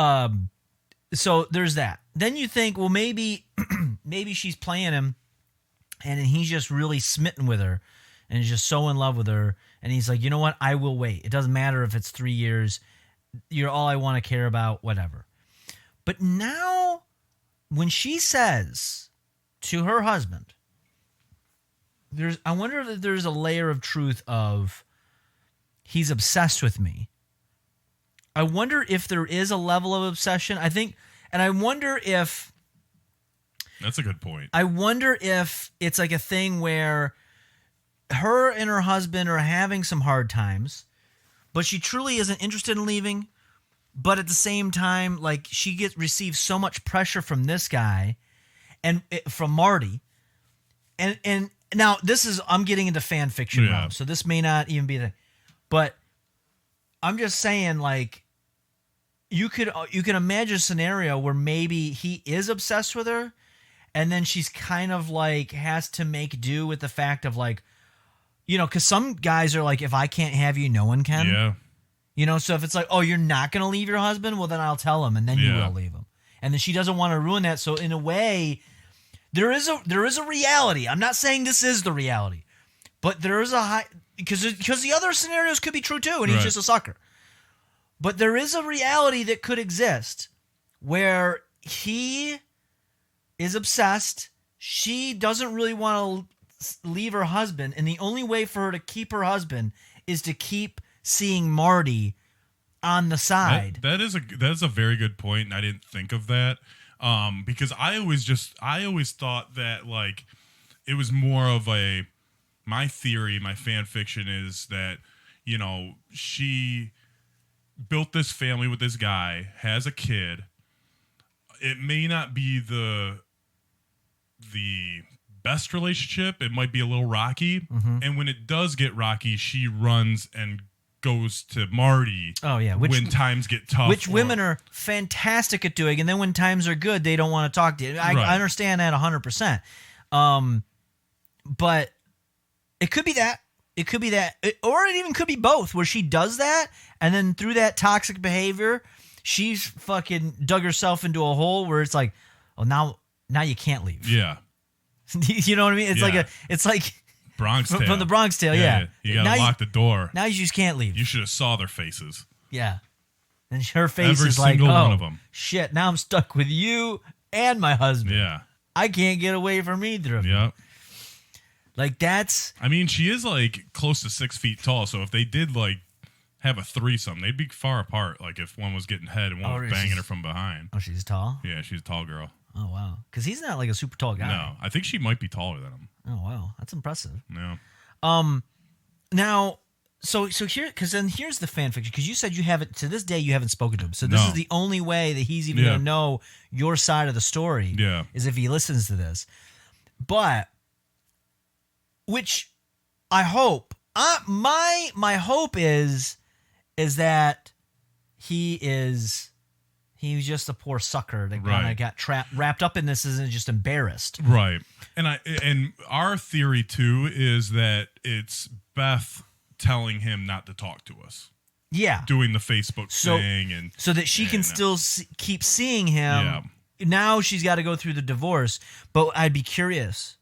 so there's that. Then you think, well, maybe she's playing him, and he's just really smitten with her, and is just so in love with her, and he's like, you know what? I will wait. It doesn't matter if it's 3 years. You're all I want to care about. Whatever. But now, when she says to her husband, I wonder if there's a layer of truth of he's obsessed with me. I wonder if there is a level of obsession. I wonder if... That's a good point. I wonder if it's like a thing where her and her husband are having some hard times, but she truly isn't interested in leaving. But at the same time, like, she receives so much pressure from this guy and from Marty. And now I'm getting into fan fiction now, so this may not even be but I'm just saying, like, you can imagine a scenario where maybe he is obsessed with her, and then she's kind of like has to make do with the fact of like, because some guys are like, if I can't have you, no one can. Yeah. So if it's like, oh, you're not going to leave your husband, well, then I'll tell him, and then you will leave him. And then she doesn't want to ruin that. So in a way, there is a reality. I'm not saying this is the reality, but there is a high, because the other scenarios could be true too, and he's just a sucker. But there is a reality that could exist where he is obsessed. She doesn't really want to leave her husband, and the only way for her to keep her husband is to keep seeing Marty on the side. That is a very good point, and I didn't think of that. Because I always thought that like it was more of my theory, my fan fiction is that, she built this family with this guy, has a kid. It may not be the best relationship. It might be a little rocky. Mm-hmm. And when it does get rocky, she runs and goes to Marty. Oh yeah, when times get tough, which women are fantastic at doing, and then when times are good, they don't want to talk to you. I understand that 100%. But it could be that. It could be that, or it even could be both, where she does that, and then through that toxic behavior, she's fucking dug herself into a hole where it's like, oh, now you can't leave. Yeah, you know what I mean? It's like Bronx Tale. From the Bronx Tale, yeah. You gotta lock the door. Now you just can't leave. You should have saw their faces. Yeah. And her face Every is like, single oh, one of them. Shit, now I'm stuck with you and my husband. Yeah. I can't get away from either of them. Yep. Like, that's... I mean, she is, like, close to 6 feet tall, so if they did, like, have a threesome, they'd be far apart. Like if one was getting head and one was banging her from behind. Oh, she's tall? Yeah, she's a tall girl. Oh, wow. Because he's not like a super tall guy. No, I think she might be taller than him. Oh, wow. That's impressive. Yeah. Now, so here, because then here's the fan fiction. Because you said you haven't, to this day, you haven't spoken to him. So this is the only way that he's even going to know your side of the story. Yeah. Is if he listens to this. But, which I hope, my hope is that he's just a poor sucker that kind of got wrapped up in this and just embarrassed. Right. And our theory too is that it's Beth telling him not to talk to us. Yeah. Doing the Facebook thing and so that she can still keep seeing him. Yeah. Now she's got to go through the divorce, but I would be curious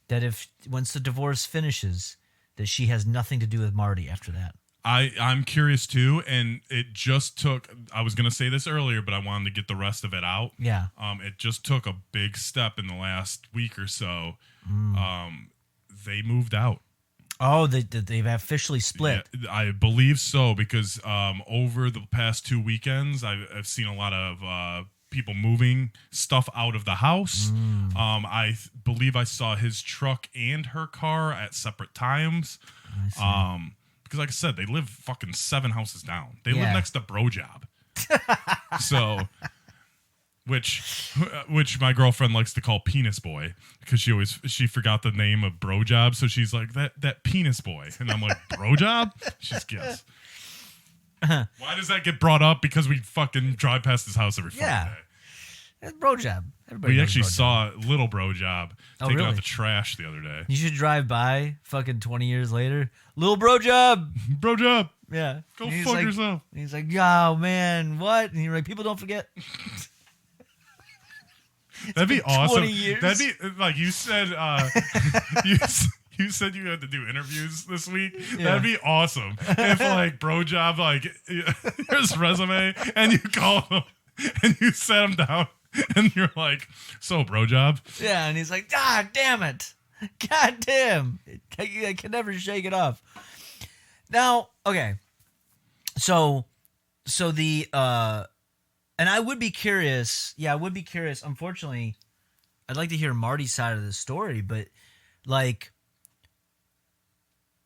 that if once the divorce finishes that she has nothing to do with Marty after that. I'm curious too, and it just took, I was going to say this earlier, but I wanted to get the rest of it out. Yeah. It just took a big step in the last week or so. They moved out. Oh, they've officially split. Yeah, I believe so, because over the past 2 weekends, I've seen a lot of people moving stuff out of the house. I believe I saw his truck and her car at separate times. Because like I said, they live fucking 7 houses down. They live next to Bro Job. So, which my girlfriend likes to call Penis Boy, because she forgot the name of Bro Job, so she's like, that Penis Boy, and I'm like, Bro Job? She's guess. Why does that get brought up? Because we fucking drive past his house every Friday. It's Bro Job. We actually saw Little Bro Job taking really? out the trash the other day. You should drive by fucking 20 years later. Little Bro Job. Bro Job. Yeah. Go fuck yourself. He's like, oh, man, what? And you're like, people don't forget. That'd be awesome. 20 years. That'd be, like you said, you said you had to do interviews this week. Yeah. That'd be awesome. If like Bro Job, like here's resume, and you call him and you set him down. And you're like, so Bro Job? Yeah, and he's like, God damn it. God damn. I can never shake it off. Now, okay. So the, and I would be curious. Yeah, I would be curious. Unfortunately, I'd like to hear Marty's side of the story, but like,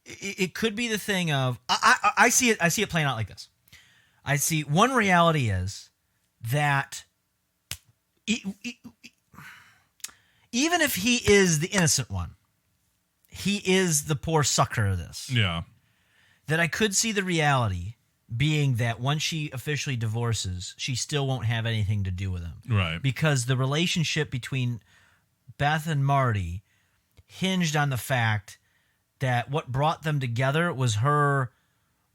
it could be the thing of, I see it playing out like this. I see one reality is that even if he is the innocent one, he is the poor sucker of this. Yeah. That I could see the reality being that once she officially divorces, she still won't have anything to do with him. Right. Because the relationship between Beth and Marty hinged on the fact that what brought them together was her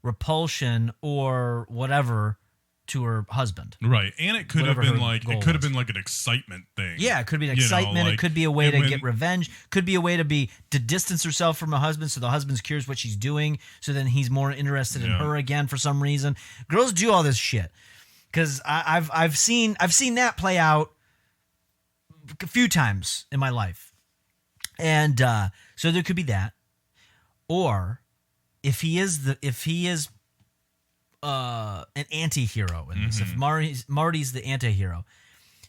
repulsion or whatever to her husband. Right. And it could have been like an excitement thing. Yeah, it could be an excitement. It could be a way to get revenge. Could be a way to distance herself from her husband so the husband's curious what she's doing, so then he's more interested in her again for some reason. Girls do all this shit. Cuz I've seen that play out a few times in my life. And so there could be that. Or if he is an anti-hero in this. If Marty's the anti-hero,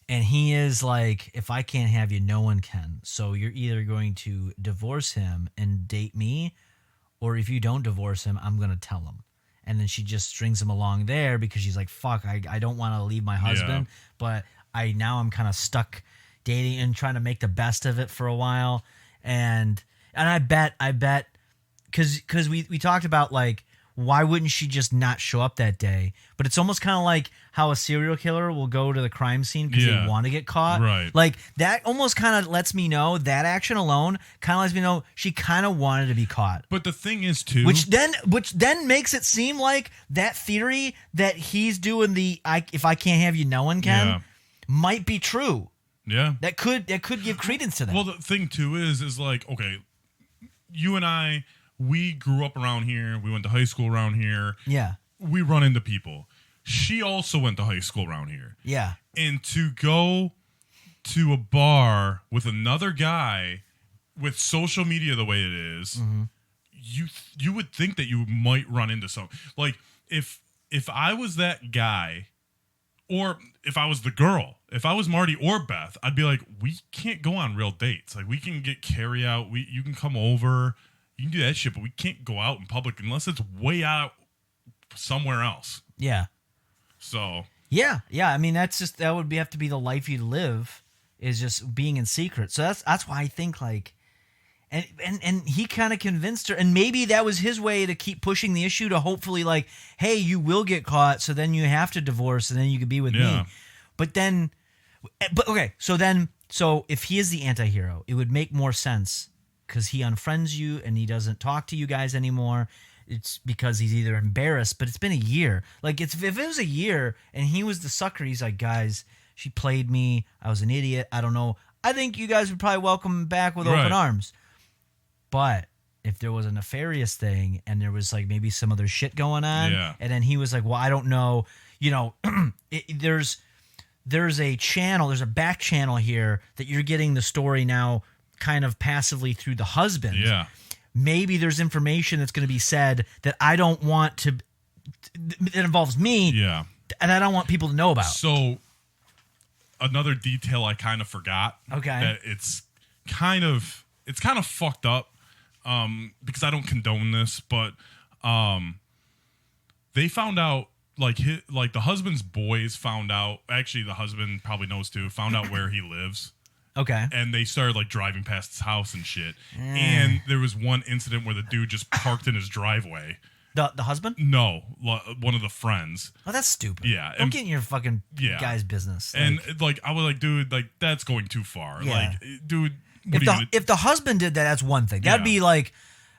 and he is like, if I can't have you, no one can. So you're either going to divorce him and date me, or if you don't divorce him, I'm going to tell him. And then she just strings him along there because she's like, fuck, I don't want to leave my husband, but I'm kind of stuck dating and trying to make the best of it for a while. And I bet, because we talked about like, why wouldn't she just not show up that day? But it's almost kind of like how a serial killer will go to the crime scene because they want to get caught. Right. Like that almost kind of lets me know, that action alone kind of lets me know she kind of wanted to be caught. But the thing is too, which then makes it seem like that theory that he's doing if I can't have you, no one can, might be true. Yeah. That could give credence to that. Well, the thing too is like, okay, you and I, we grew up around here. We went to high school around here. Yeah. We run into people. She also went to high school around here. Yeah. And to go to a bar with another guy with social media the way it is, you would think that you might run into some, like, if I was that guy, or if I was the girl, if I was Marty or Beth, I'd be like, we can't go on real dates. Like, we can get carry out. You can come over. You can do that shit, but we can't go out in public unless it's way out somewhere else. Yeah. So. Yeah. I mean, that would have to be the life you live, is just being in secret. So that's why I think, like, and he kind of convinced her, and maybe that was his way to keep pushing the issue, to hopefully, like, hey, you will get caught, so then you have to divorce, and then you can be with me. But okay, so if he is the anti-hero, it would make more sense, because he unfriends you and he doesn't talk to you guys anymore. It's because he's either embarrassed, but it's been a year. Like, if it was a year and he was the sucker, he's like, guys, she played me. I was an idiot. I don't know. I think you guys would probably welcome him back with open arms. But if there was a nefarious thing and there was, like, maybe some other shit going on, and then he was like, well, I don't know, there's a channel, there's a back channel here that you're getting the story now kind of passively through the husband. Yeah. Maybe there's information that's going to be said that I don't want to, that involves me. Yeah. And I don't want people to know about. So another detail I kind of forgot. Okay. That it's kind of fucked up. Because I don't condone this, but they found out, like, the husband's boys found out. Actually, the husband probably knows too. Found out where he lives. Okay. And they started, like, driving past his house and shit. And there was one incident where the dude just parked in his driveway. The husband? No, one of the friends. Oh, that's stupid. Yeah. Don't get in your fucking guy's business. And like, I was like, dude, like, that's going too far. Yeah. Like, dude. If the husband did that, that's one thing. That'd be like,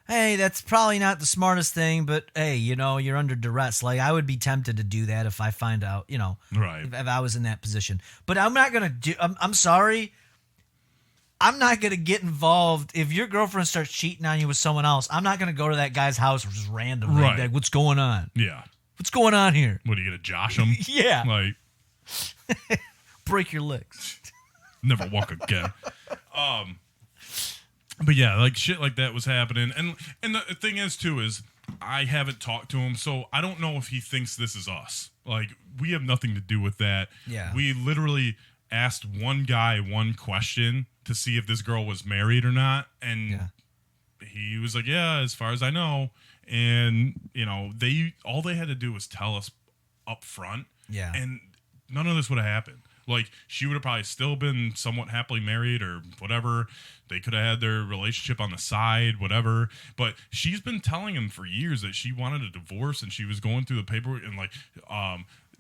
hey, that's probably not the smartest thing, but hey, you're under duress. Like, I would be tempted to do that if I find out, right. If I was in that position. But I'm not gonna do. I'm sorry. I'm not gonna get involved if your girlfriend starts cheating on you with someone else. I'm not gonna go to that guy's house just randomly. Right. Like, what's going on? Yeah. What's going on here? What, are you gonna josh him? Yeah. Like, break your legs. Never walk again. But yeah, like, shit like that was happening, and the thing is too is I haven't talked to him, so I don't know if he thinks this is us. Like, we have nothing to do with that. Yeah. We literally asked one guy one question to see if this girl was married or not, and he was like, yeah, as far as I know. And all they had to do was tell us up front, and none of this would have happened. Like, she would have probably still been somewhat happily married or whatever. They could have had their relationship on the side, whatever. But she's been telling him for years that she wanted a divorce, and she was going through the paperwork, and, like,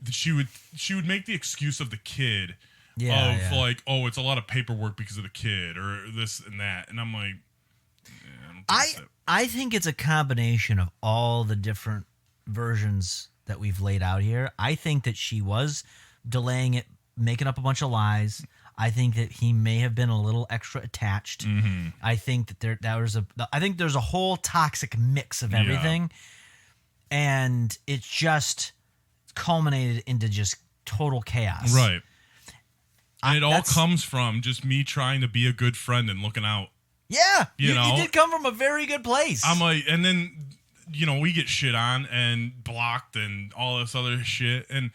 she would make the excuse of the kid like, oh, it's a lot of paperwork because of the kid or this and that. And I'm like, I think it's a combination of all the different versions that we've laid out here. I think that she was delaying it, making up a bunch of lies. I think that he may have been a little extra attached. Mm-hmm. I think that I think there's a whole toxic mix of everything, and it's just culminated into just total chaos. Right. And it all comes from just me trying to be a good friend and looking out. Yeah, you did come from a very good place. I'm like, and then we get shit on and blocked and all this other shit, and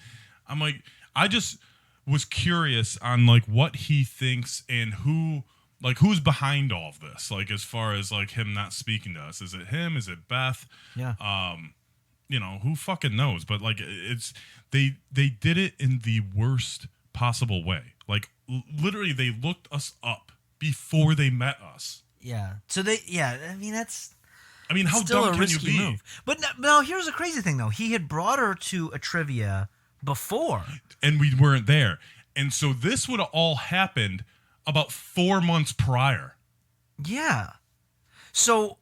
I'm like, I just was curious on, like, what he thinks and who's behind all of this, like, as far as, like, him not speaking to us. Is it him? Is it Beth? Yeah. Who fucking knows? But, like, it's they did it in the worst possible way. Like, literally, they looked us up before they met us. Yeah. So I mean, that's. I mean, how dumb can you be? Move. But now, here's the crazy thing, though. He had brought her to a trivia before, and we weren't there, and so this would have all happened about 4 months prior. Yeah. So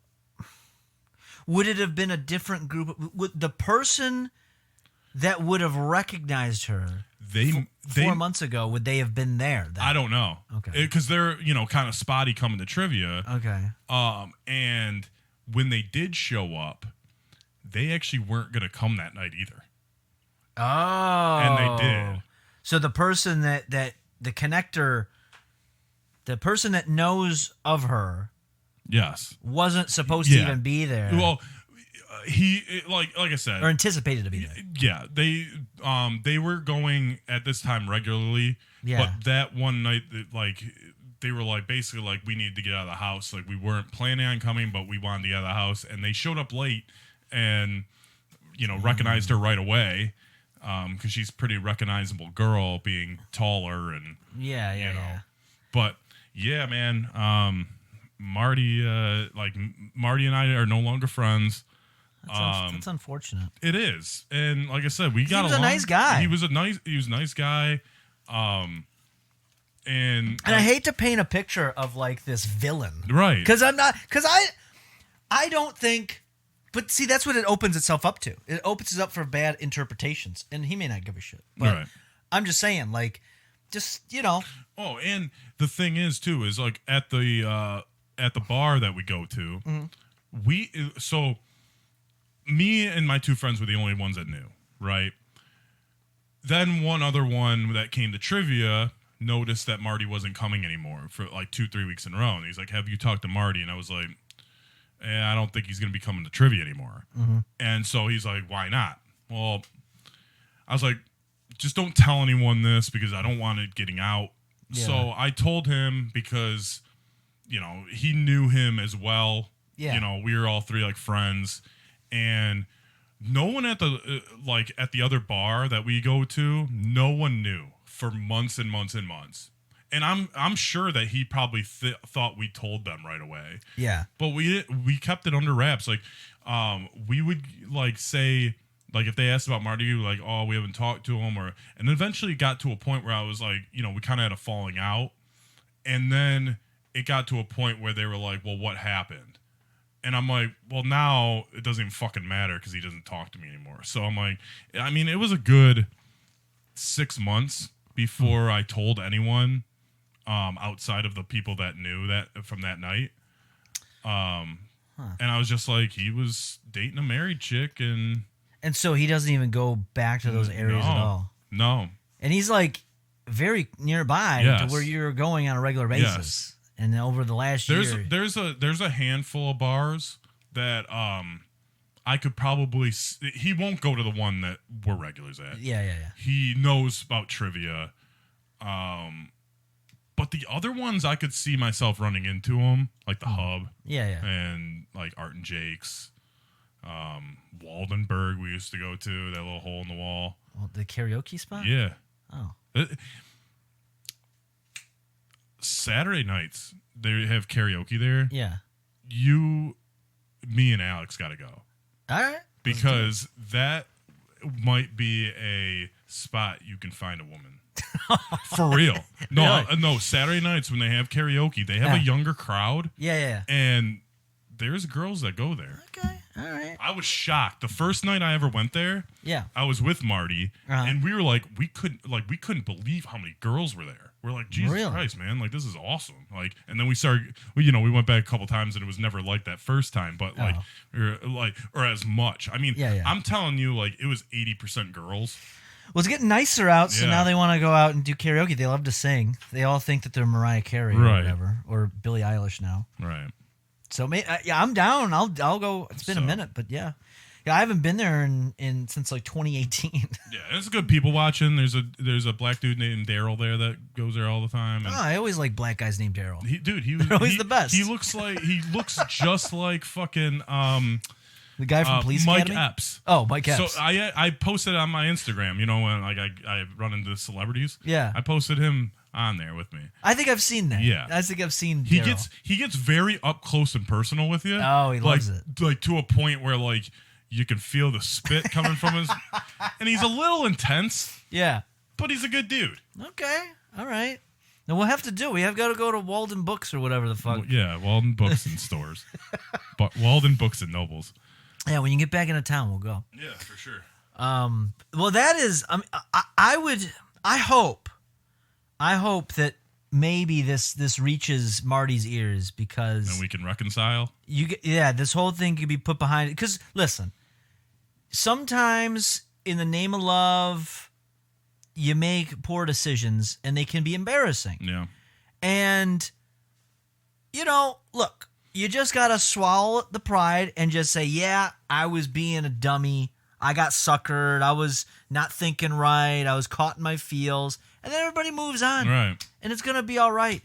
would it have been a different group? Would the person that would have recognized her 4 months ago, would they have been there then? I don't know. Okay. Because they're kind of spotty coming to trivia. Okay. And when they did show up, they actually weren't going to come that night either. Oh. And they did. So the person that the connector, the person that knows of her Wasn't supposed to even be there. Well, like I said, or anticipated to be there. Yeah, they were going at this time regularly. Yeah. But that one night, they were like basically like we need to get out of the house. Like we weren't planning on coming, but we wanted to get out of the house, and they showed up late and recognized her right away because she's a pretty recognizable girl, being taller and yeah. But yeah, man, Marty and I are no longer friends. That's unfortunate. It is, and like I said, he was a nice guy. He was a nice guy. And I hate to paint a picture of like this villain, right? Because I don't think. But see, that's what it opens itself up to. It opens it up for bad interpretations, and he may not give a shit. But right. I'm just saying, like, just Oh, and the thing is too is like at the bar that we go to, me and my two friends were the only ones that knew, right? Then one other one that came to trivia noticed that Marty wasn't coming anymore for like 2-3 weeks in a row, and he's like, "Have you talked to Marty?" And I was like, I don't think he's going to be coming to trivia anymore. Mm-hmm. And so he's like, "Why not?" Well, I was like, "Just don't tell anyone this because I don't want it getting out." Yeah. So I told him because, he knew him as well. Yeah. We were all three like friends, and no one at the other bar that we go to, no one knew for months and months and months. And I'm sure that he probably thought we told them right away. Yeah. But we kept it under wraps. Like, we would like say, like if they asked about Marty, like, "Oh, we haven't talked to him," and eventually got to a point where I was like, we kind of had a falling out, and then it got to a point where they were like, "Well, what happened?" And I'm like, "Well, now it doesn't even fucking matter because he doesn't talk to me anymore." So I'm like, I mean, it was a good 6 months before I told anyone. Outside of the people that knew that from that night. And I was just like, he was dating a married chick, and so he doesn't even go back to those areas at all. No. And he's like very nearby to where you're going on a regular basis. Yes. And over the last year, there's a handful of bars that I could probably. He won't go to the one that we're regulars at. Yeah. He knows about trivia. But the other ones, I could see myself running into them, like the Hub. Yeah. And like Art and Jake's. Waldenburg we used to go to, that little hole in the wall. Well, the karaoke spot? Yeah. Oh. Saturday nights, they have karaoke there. Yeah. Me and Alex got to go. All right. Because that might be a spot you can find a woman. For real. No, Really? No, Saturday nights when they have karaoke, they have a younger crowd. Yeah. And there's girls that go there. Okay. All right. I was shocked. The first night I ever went there, I was with Marty, and we were like, we couldn't believe how many girls were there. We're like, Jesus Christ, man, like this is awesome. Like, and then we started, we went back a couple times, and it was never like that first time, but or as much. I mean, I'm telling you, like it was 80% girls. Well, it's getting nicer out, so now they want to go out and do karaoke. They love to sing. They all think that they're Mariah Carey or whatever, or Billie Eilish now. Right. So, I'm down. I'll go. It's been a minute, but yeah, I haven't been there in since like 2018. Yeah, there's good people watching. There's a black dude named Daryl there that goes there all the time. And I always like black guys named Daryl. They're always the best. He looks just like fucking the guy from Police Mike Academy? Epps. Oh, Mike Epps. So I posted on my Instagram, when like I run into celebrities. Yeah. I posted him on there with me. I think I've seen that. Yeah. I think I've seen He Daryl. gets very up close and personal with you. Oh, he loves it. Like to a point where like you can feel the spit coming from his and he's a little intense. Yeah. But he's a good dude. Okay. All right. Now we'll have to do. We have got to go to Walden Books or whatever the fuck. Well, yeah, Walden Books and stores. But Walden Books and Nobles. Yeah, when you get back into town, we'll go. Yeah, for sure. Well, that is. I hope that maybe this reaches Marty's ears because then we can reconcile. This whole thing could be put behind it. Because listen, sometimes in the name of love, you make poor decisions, and they can be embarrassing. Yeah. And look. you just got to swallow the pride and just say, yeah, I was being a dummy. I got suckered. I was not thinking right. I was caught in my feels. And then everybody moves on. Right. And it's going to be all right.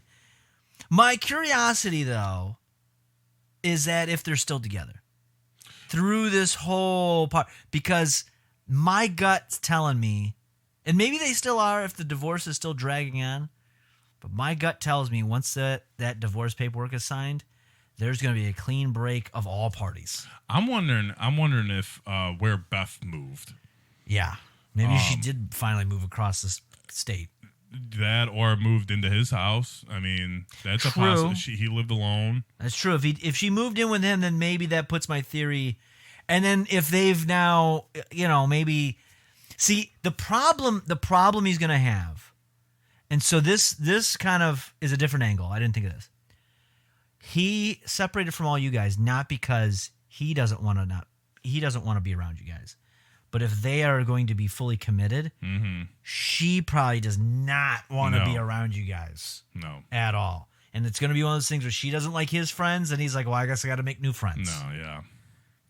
My curiosity, though, is that if they're still together through this whole part, because my gut's telling me, and maybe they still are if the divorce is still dragging on, but my gut tells me once that divorce paperwork is signed, there's going to be a clean break of all parties. I'm wondering if where Beth moved. Yeah. Maybe she did finally move across the state. That or moved into his house. I mean, that's a possibility. He lived alone. That's true. If she moved in with him, then maybe that puts my theory. And then if they've now, maybe see the problem he's going to have. And so this kind of is a different angle. I didn't think of this. He separated from all you guys not because he doesn't want to be around you guys. But if they are going to be fully committed, she probably does not want to be around you guys. No. At all. And it's going to be one of those things where she doesn't like his friends, and he's like, well, I guess I got to make new friends. No, yeah.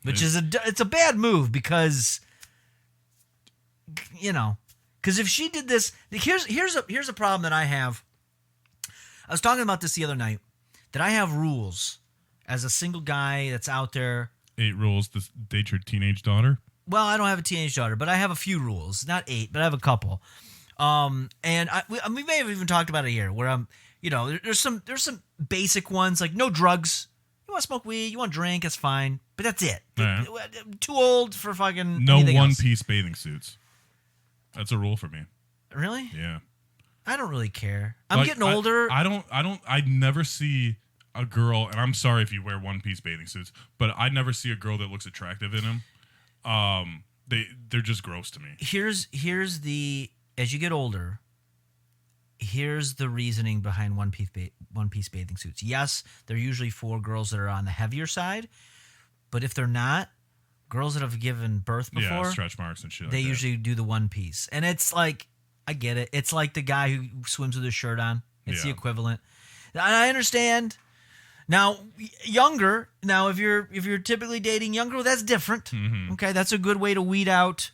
It's a bad move because, because if she did this, here's a problem that I have. I was talking about this the other night, that I have rules as a single guy that's out there. 8 rules to date your teenage daughter. Well, I don't have a teenage daughter, but I have a few rules. Not 8, but I have a couple. And we may have even talked about it here, where I'm, there's some basic ones like no drugs. You want to smoke weed, you want to drink, that's fine, but that's it. Right. Too old for fucking no anything else. one-piece bathing suits. That's a rule for me. Really? Yeah. I don't really care. I'm getting older. I never see a girl, and I'm sorry if you wear one-piece bathing suits, but I never see a girl that looks attractive in them. They're just gross to me. Here's the as you get older, here's the reasoning behind one piece bathing suits. Yes, they're usually for girls that are on the heavier side, but if they're not, girls that have given birth before, stretch marks and shit. They usually do the one piece, and it's like I get it. It's like the guy who swims with his shirt on. It's the equivalent. I understand. Now, younger. Now, if you're typically dating younger, well, that's different. Mm-hmm. Okay, that's a good way to weed out.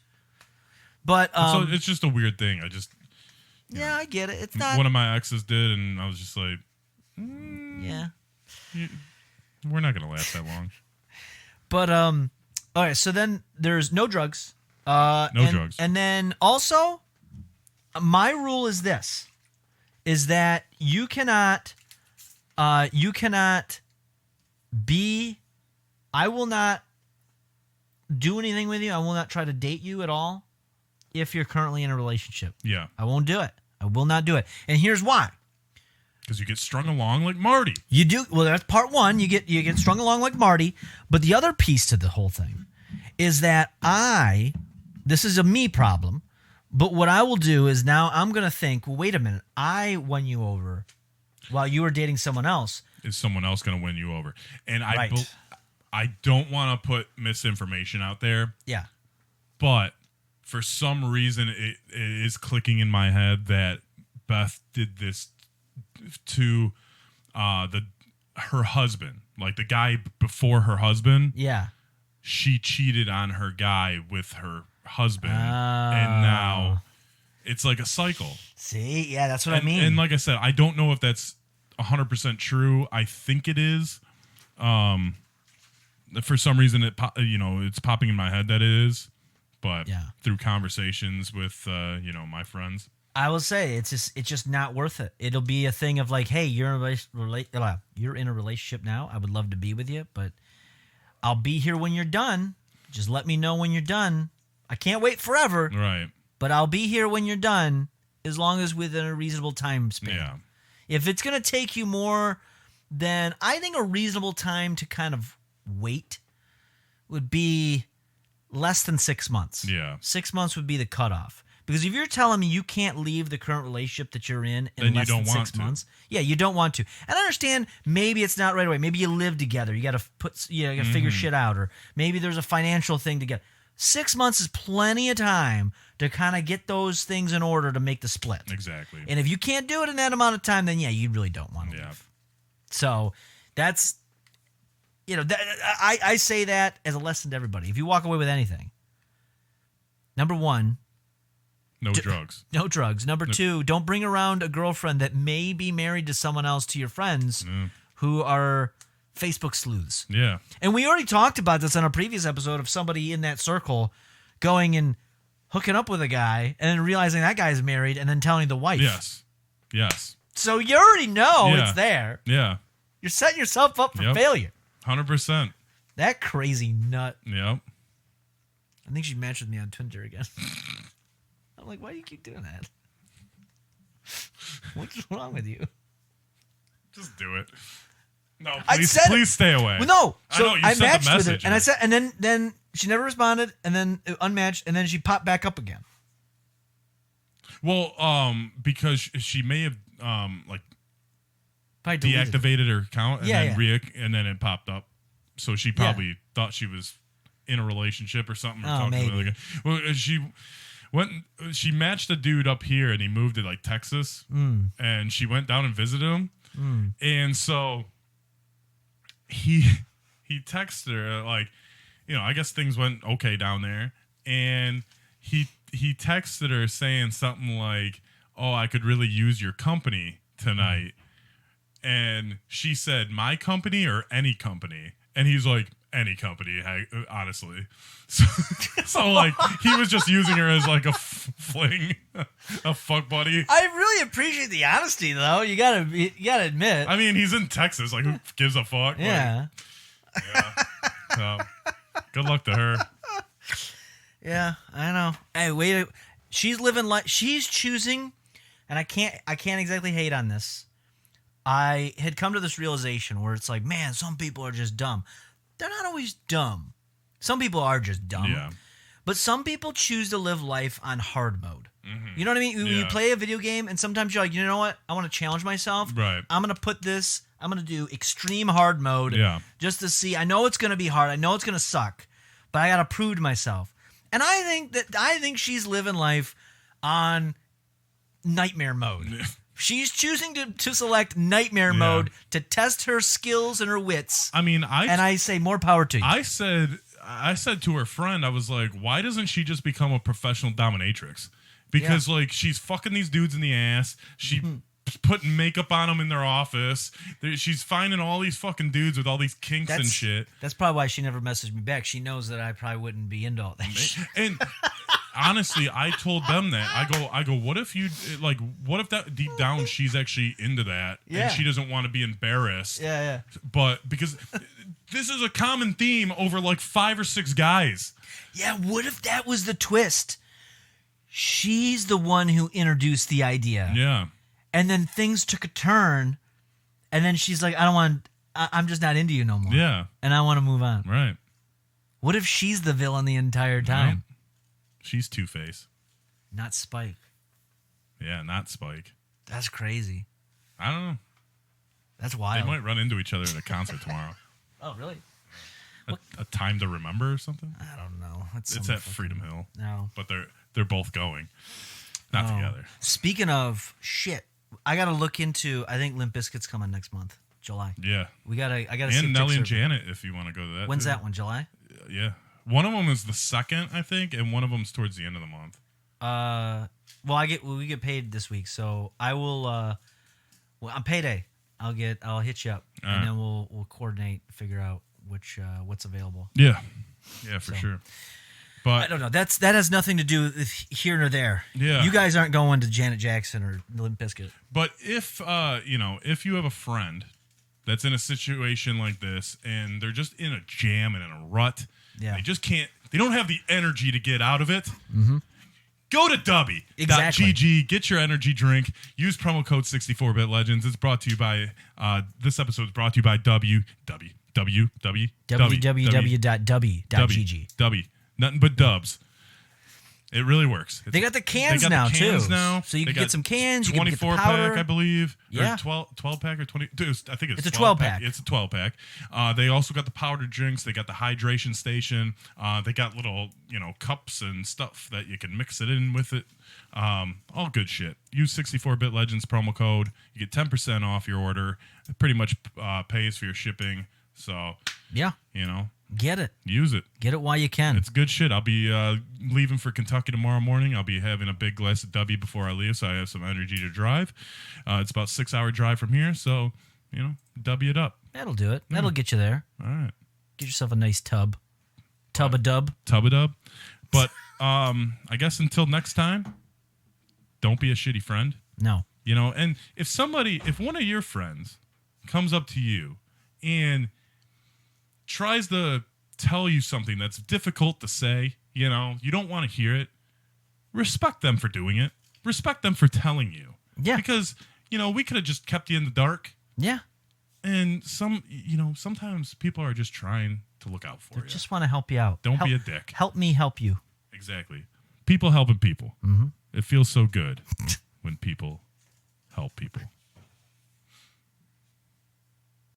But so it's just a weird thing. I get it. It's not. One of my exes did, and I was just like, we're not gonna last that long. But all right. So then there's no drugs. Drugs. And then also, my rule is this: is that you cannot be. I will not do anything with you. I will not try to date you at all if you're currently in a relationship. Yeah. I won't do it. I will not do it. And here's why. Because you get strung along like Marty. You do. Well, that's part one. You get strung along like Marty. But the other piece to the whole thing is that this is a me problem, but what I will do is now I'm going to think, well, wait a minute. I won you over while you were dating someone else. Is someone else going to win you over? And right. I don't want to put misinformation out there. Yeah. But for some reason, it is clicking in my head that Beth did this to her husband, like the guy before her husband. Yeah. She cheated on her guy with her husband, and now it's like a cycle. See? Yeah, that's what I mean. And like I said, I don't know if that's 100% true. I think it is. For some reason, it's popping in my head that it is. But through conversations with my friends, I will say it's just not worth it. It'll be a thing of like, hey, you're in a relationship now. I would love to be with you, but I'll be here when you're done. Just let me know when you're done. I can't wait forever. Right. But I'll be here when you're done, as long as within a reasonable time span. Yeah. If it's going to take you more than, I think a reasonable time to kind of wait would be less than 6 months. Yeah. 6 months would be the cutoff. Because if you're telling me you can't leave the current relationship that you're in less than 6 months, you don't want to. And I understand maybe it's not right away. Maybe you live together. You got to figure shit out, or maybe there's a financial thing to get. 6 months is plenty of time to kind of get those things in order to make the split. Exactly. And if you can't do it in that amount of time, then you really don't want to leave. So you know, I say that as a lesson to everybody. If you walk away with anything, number one, No drugs. no drugs. Number two, don't bring around a girlfriend that may be married to someone else to your friends who are Facebook sleuths. Yeah. And we already talked about this on a previous episode of somebody in that circle going and hooking up with a guy and then realizing that guy's married and then telling the wife. Yes. So you already know Yeah. it's there. Yeah. You're setting yourself up for Yep. failure. 100%. That crazy nut. Yep. I think she matched with me on Tinder again. I'm like, why do you keep doing that? What's wrong with you? Just do it. No, I please, said it. please stay away. Well, no. So I know, you I sent the matched with her, message. and I said, and then she never responded, and then it unmatched, and then she popped back up again. Well, because she may have like Probably deleted it. deactivated her account and Yeah, then and then it popped up. So she probably thought she was in a relationship or something. Or talking maybe. To well, she matched a dude up here and he moved to like Texas, and she went down and visited him, and so he texted her like, you know, I guess things went okay down there, and he texted her saying something like, "Oh, I could really use your company tonight." And she said, "My company or any company?" And he's like, "Any company, honestly." So like, he was just using her as like a fling, a fuck buddy. I really appreciate the honesty, though. You gotta admit. I mean, he's in Texas. Like, who gives a fuck? Yeah. Like, yeah. So, good luck to her. Yeah, I know. Hey, wait. She's living life. She's choosing, and I can't exactly hate on this. I had come to this realization where it's like, man, some people are just dumb. They're not always dumb. Some people are just dumb. Yeah. But some people choose to live life on hard mode. You know what I mean? You play a video game, and sometimes you're like, you know what? I want to challenge myself. Right. I'm going to do extreme hard mode just to see. I know it's going to be hard. I know it's going to suck, but I got to prove to myself. And I think she's living life on nightmare mode. She's choosing to select nightmare mode to test her skills and her wits. I mean, I say more power to you. I said to her friend, I was like, why doesn't she just become a professional dominatrix? Because like, she's fucking these dudes in the ass. She putting makeup on them in their office. She's finding all these fucking dudes with all these kinks and shit. That's probably why she never messaged me back. She knows that I probably wouldn't be into all that shit. And honestly, I told them that. I go, what if that deep down she's actually into that and she doesn't want to be embarrassed. Yeah. But because this is a common theme over like 5 or 6 guys. Yeah, what if that was the twist? She's the one who introduced the idea. Yeah. And then things took a turn, and then she's like, I'm just not into you no more. Yeah. And I want to move on. Right. What if she's the villain the entire time? No. She's Two-Face. Not Spike. Yeah, not Spike. That's crazy. I don't know. That's wild. They might run into each other at a concert tomorrow. Oh, really? A Time to Remember or something? I don't know. It's at Freedom Hill. No. But they're both going. Not together. Speaking of shit, I got to look into, I think Limp Bizkit's coming next month, July. Yeah. I got to see And Nelly and Janet, if you want to go to that. When's too. that one, July? Yeah. One of them is the 2nd, I think, and one of them's towards the end of the month. Well, we get paid this week, so I will. On payday, I'll hit you up, and then we'll coordinate, figure out what's available. Yeah. Yeah, for sure. But I don't know. That has nothing to do with here nor there. Yeah. You guys aren't going to Janet Jackson or Limp Bizkit. But if if you have a friend that's in a situation like this and they're just in a jam and in a rut, they just can't. They don't have the energy to get out of it. Go to Dubby. Exactly. .gg, get your energy drink. Use promo code 64-Bit Legends. It's brought to you by. This episode is brought to you by www.dubby.gg. Dubby. Nothing but dubs. It really works. They got the cans now, too. Now. So you can get some cans. 24 you can get the powder. pack, I believe. Yeah. Or 12 pack or 20. Dude, I think it's a 12 pack. It's a 12 pack. They also got the powdered drinks. They got the hydration station. They got little, cups and stuff that you can mix it in with it. All good shit. Use 64-Bit Legends promo code. You get 10% off your order. It pretty much pays for your shipping. So Yeah. You know, Get it. use it. Get it while you can. It's good shit. I'll be leaving for Kentucky tomorrow morning. I'll be having a big glass of W before I leave, so I have some energy to drive. It's about 6-hour drive from here, so, you know, W it up. That'll do it. That'll get you there. All right. Get yourself a nice tub. Tub-a-dub. Tub-a-dub. But I guess until next time, don't be a shitty friend. No. You know, and if one of your friends comes up to you and tries to tell you something that's difficult to say, you know, you don't want to hear it, respect them for doing it. Respect them for telling you. Yeah. Because, you know, we could have just kept you in the dark. Yeah. And sometimes people are just trying to look out for you. Just want to help you out. Don't be a dick. Help me help you. Exactly. People helping people. Mm-hmm. It feels so good when people help people.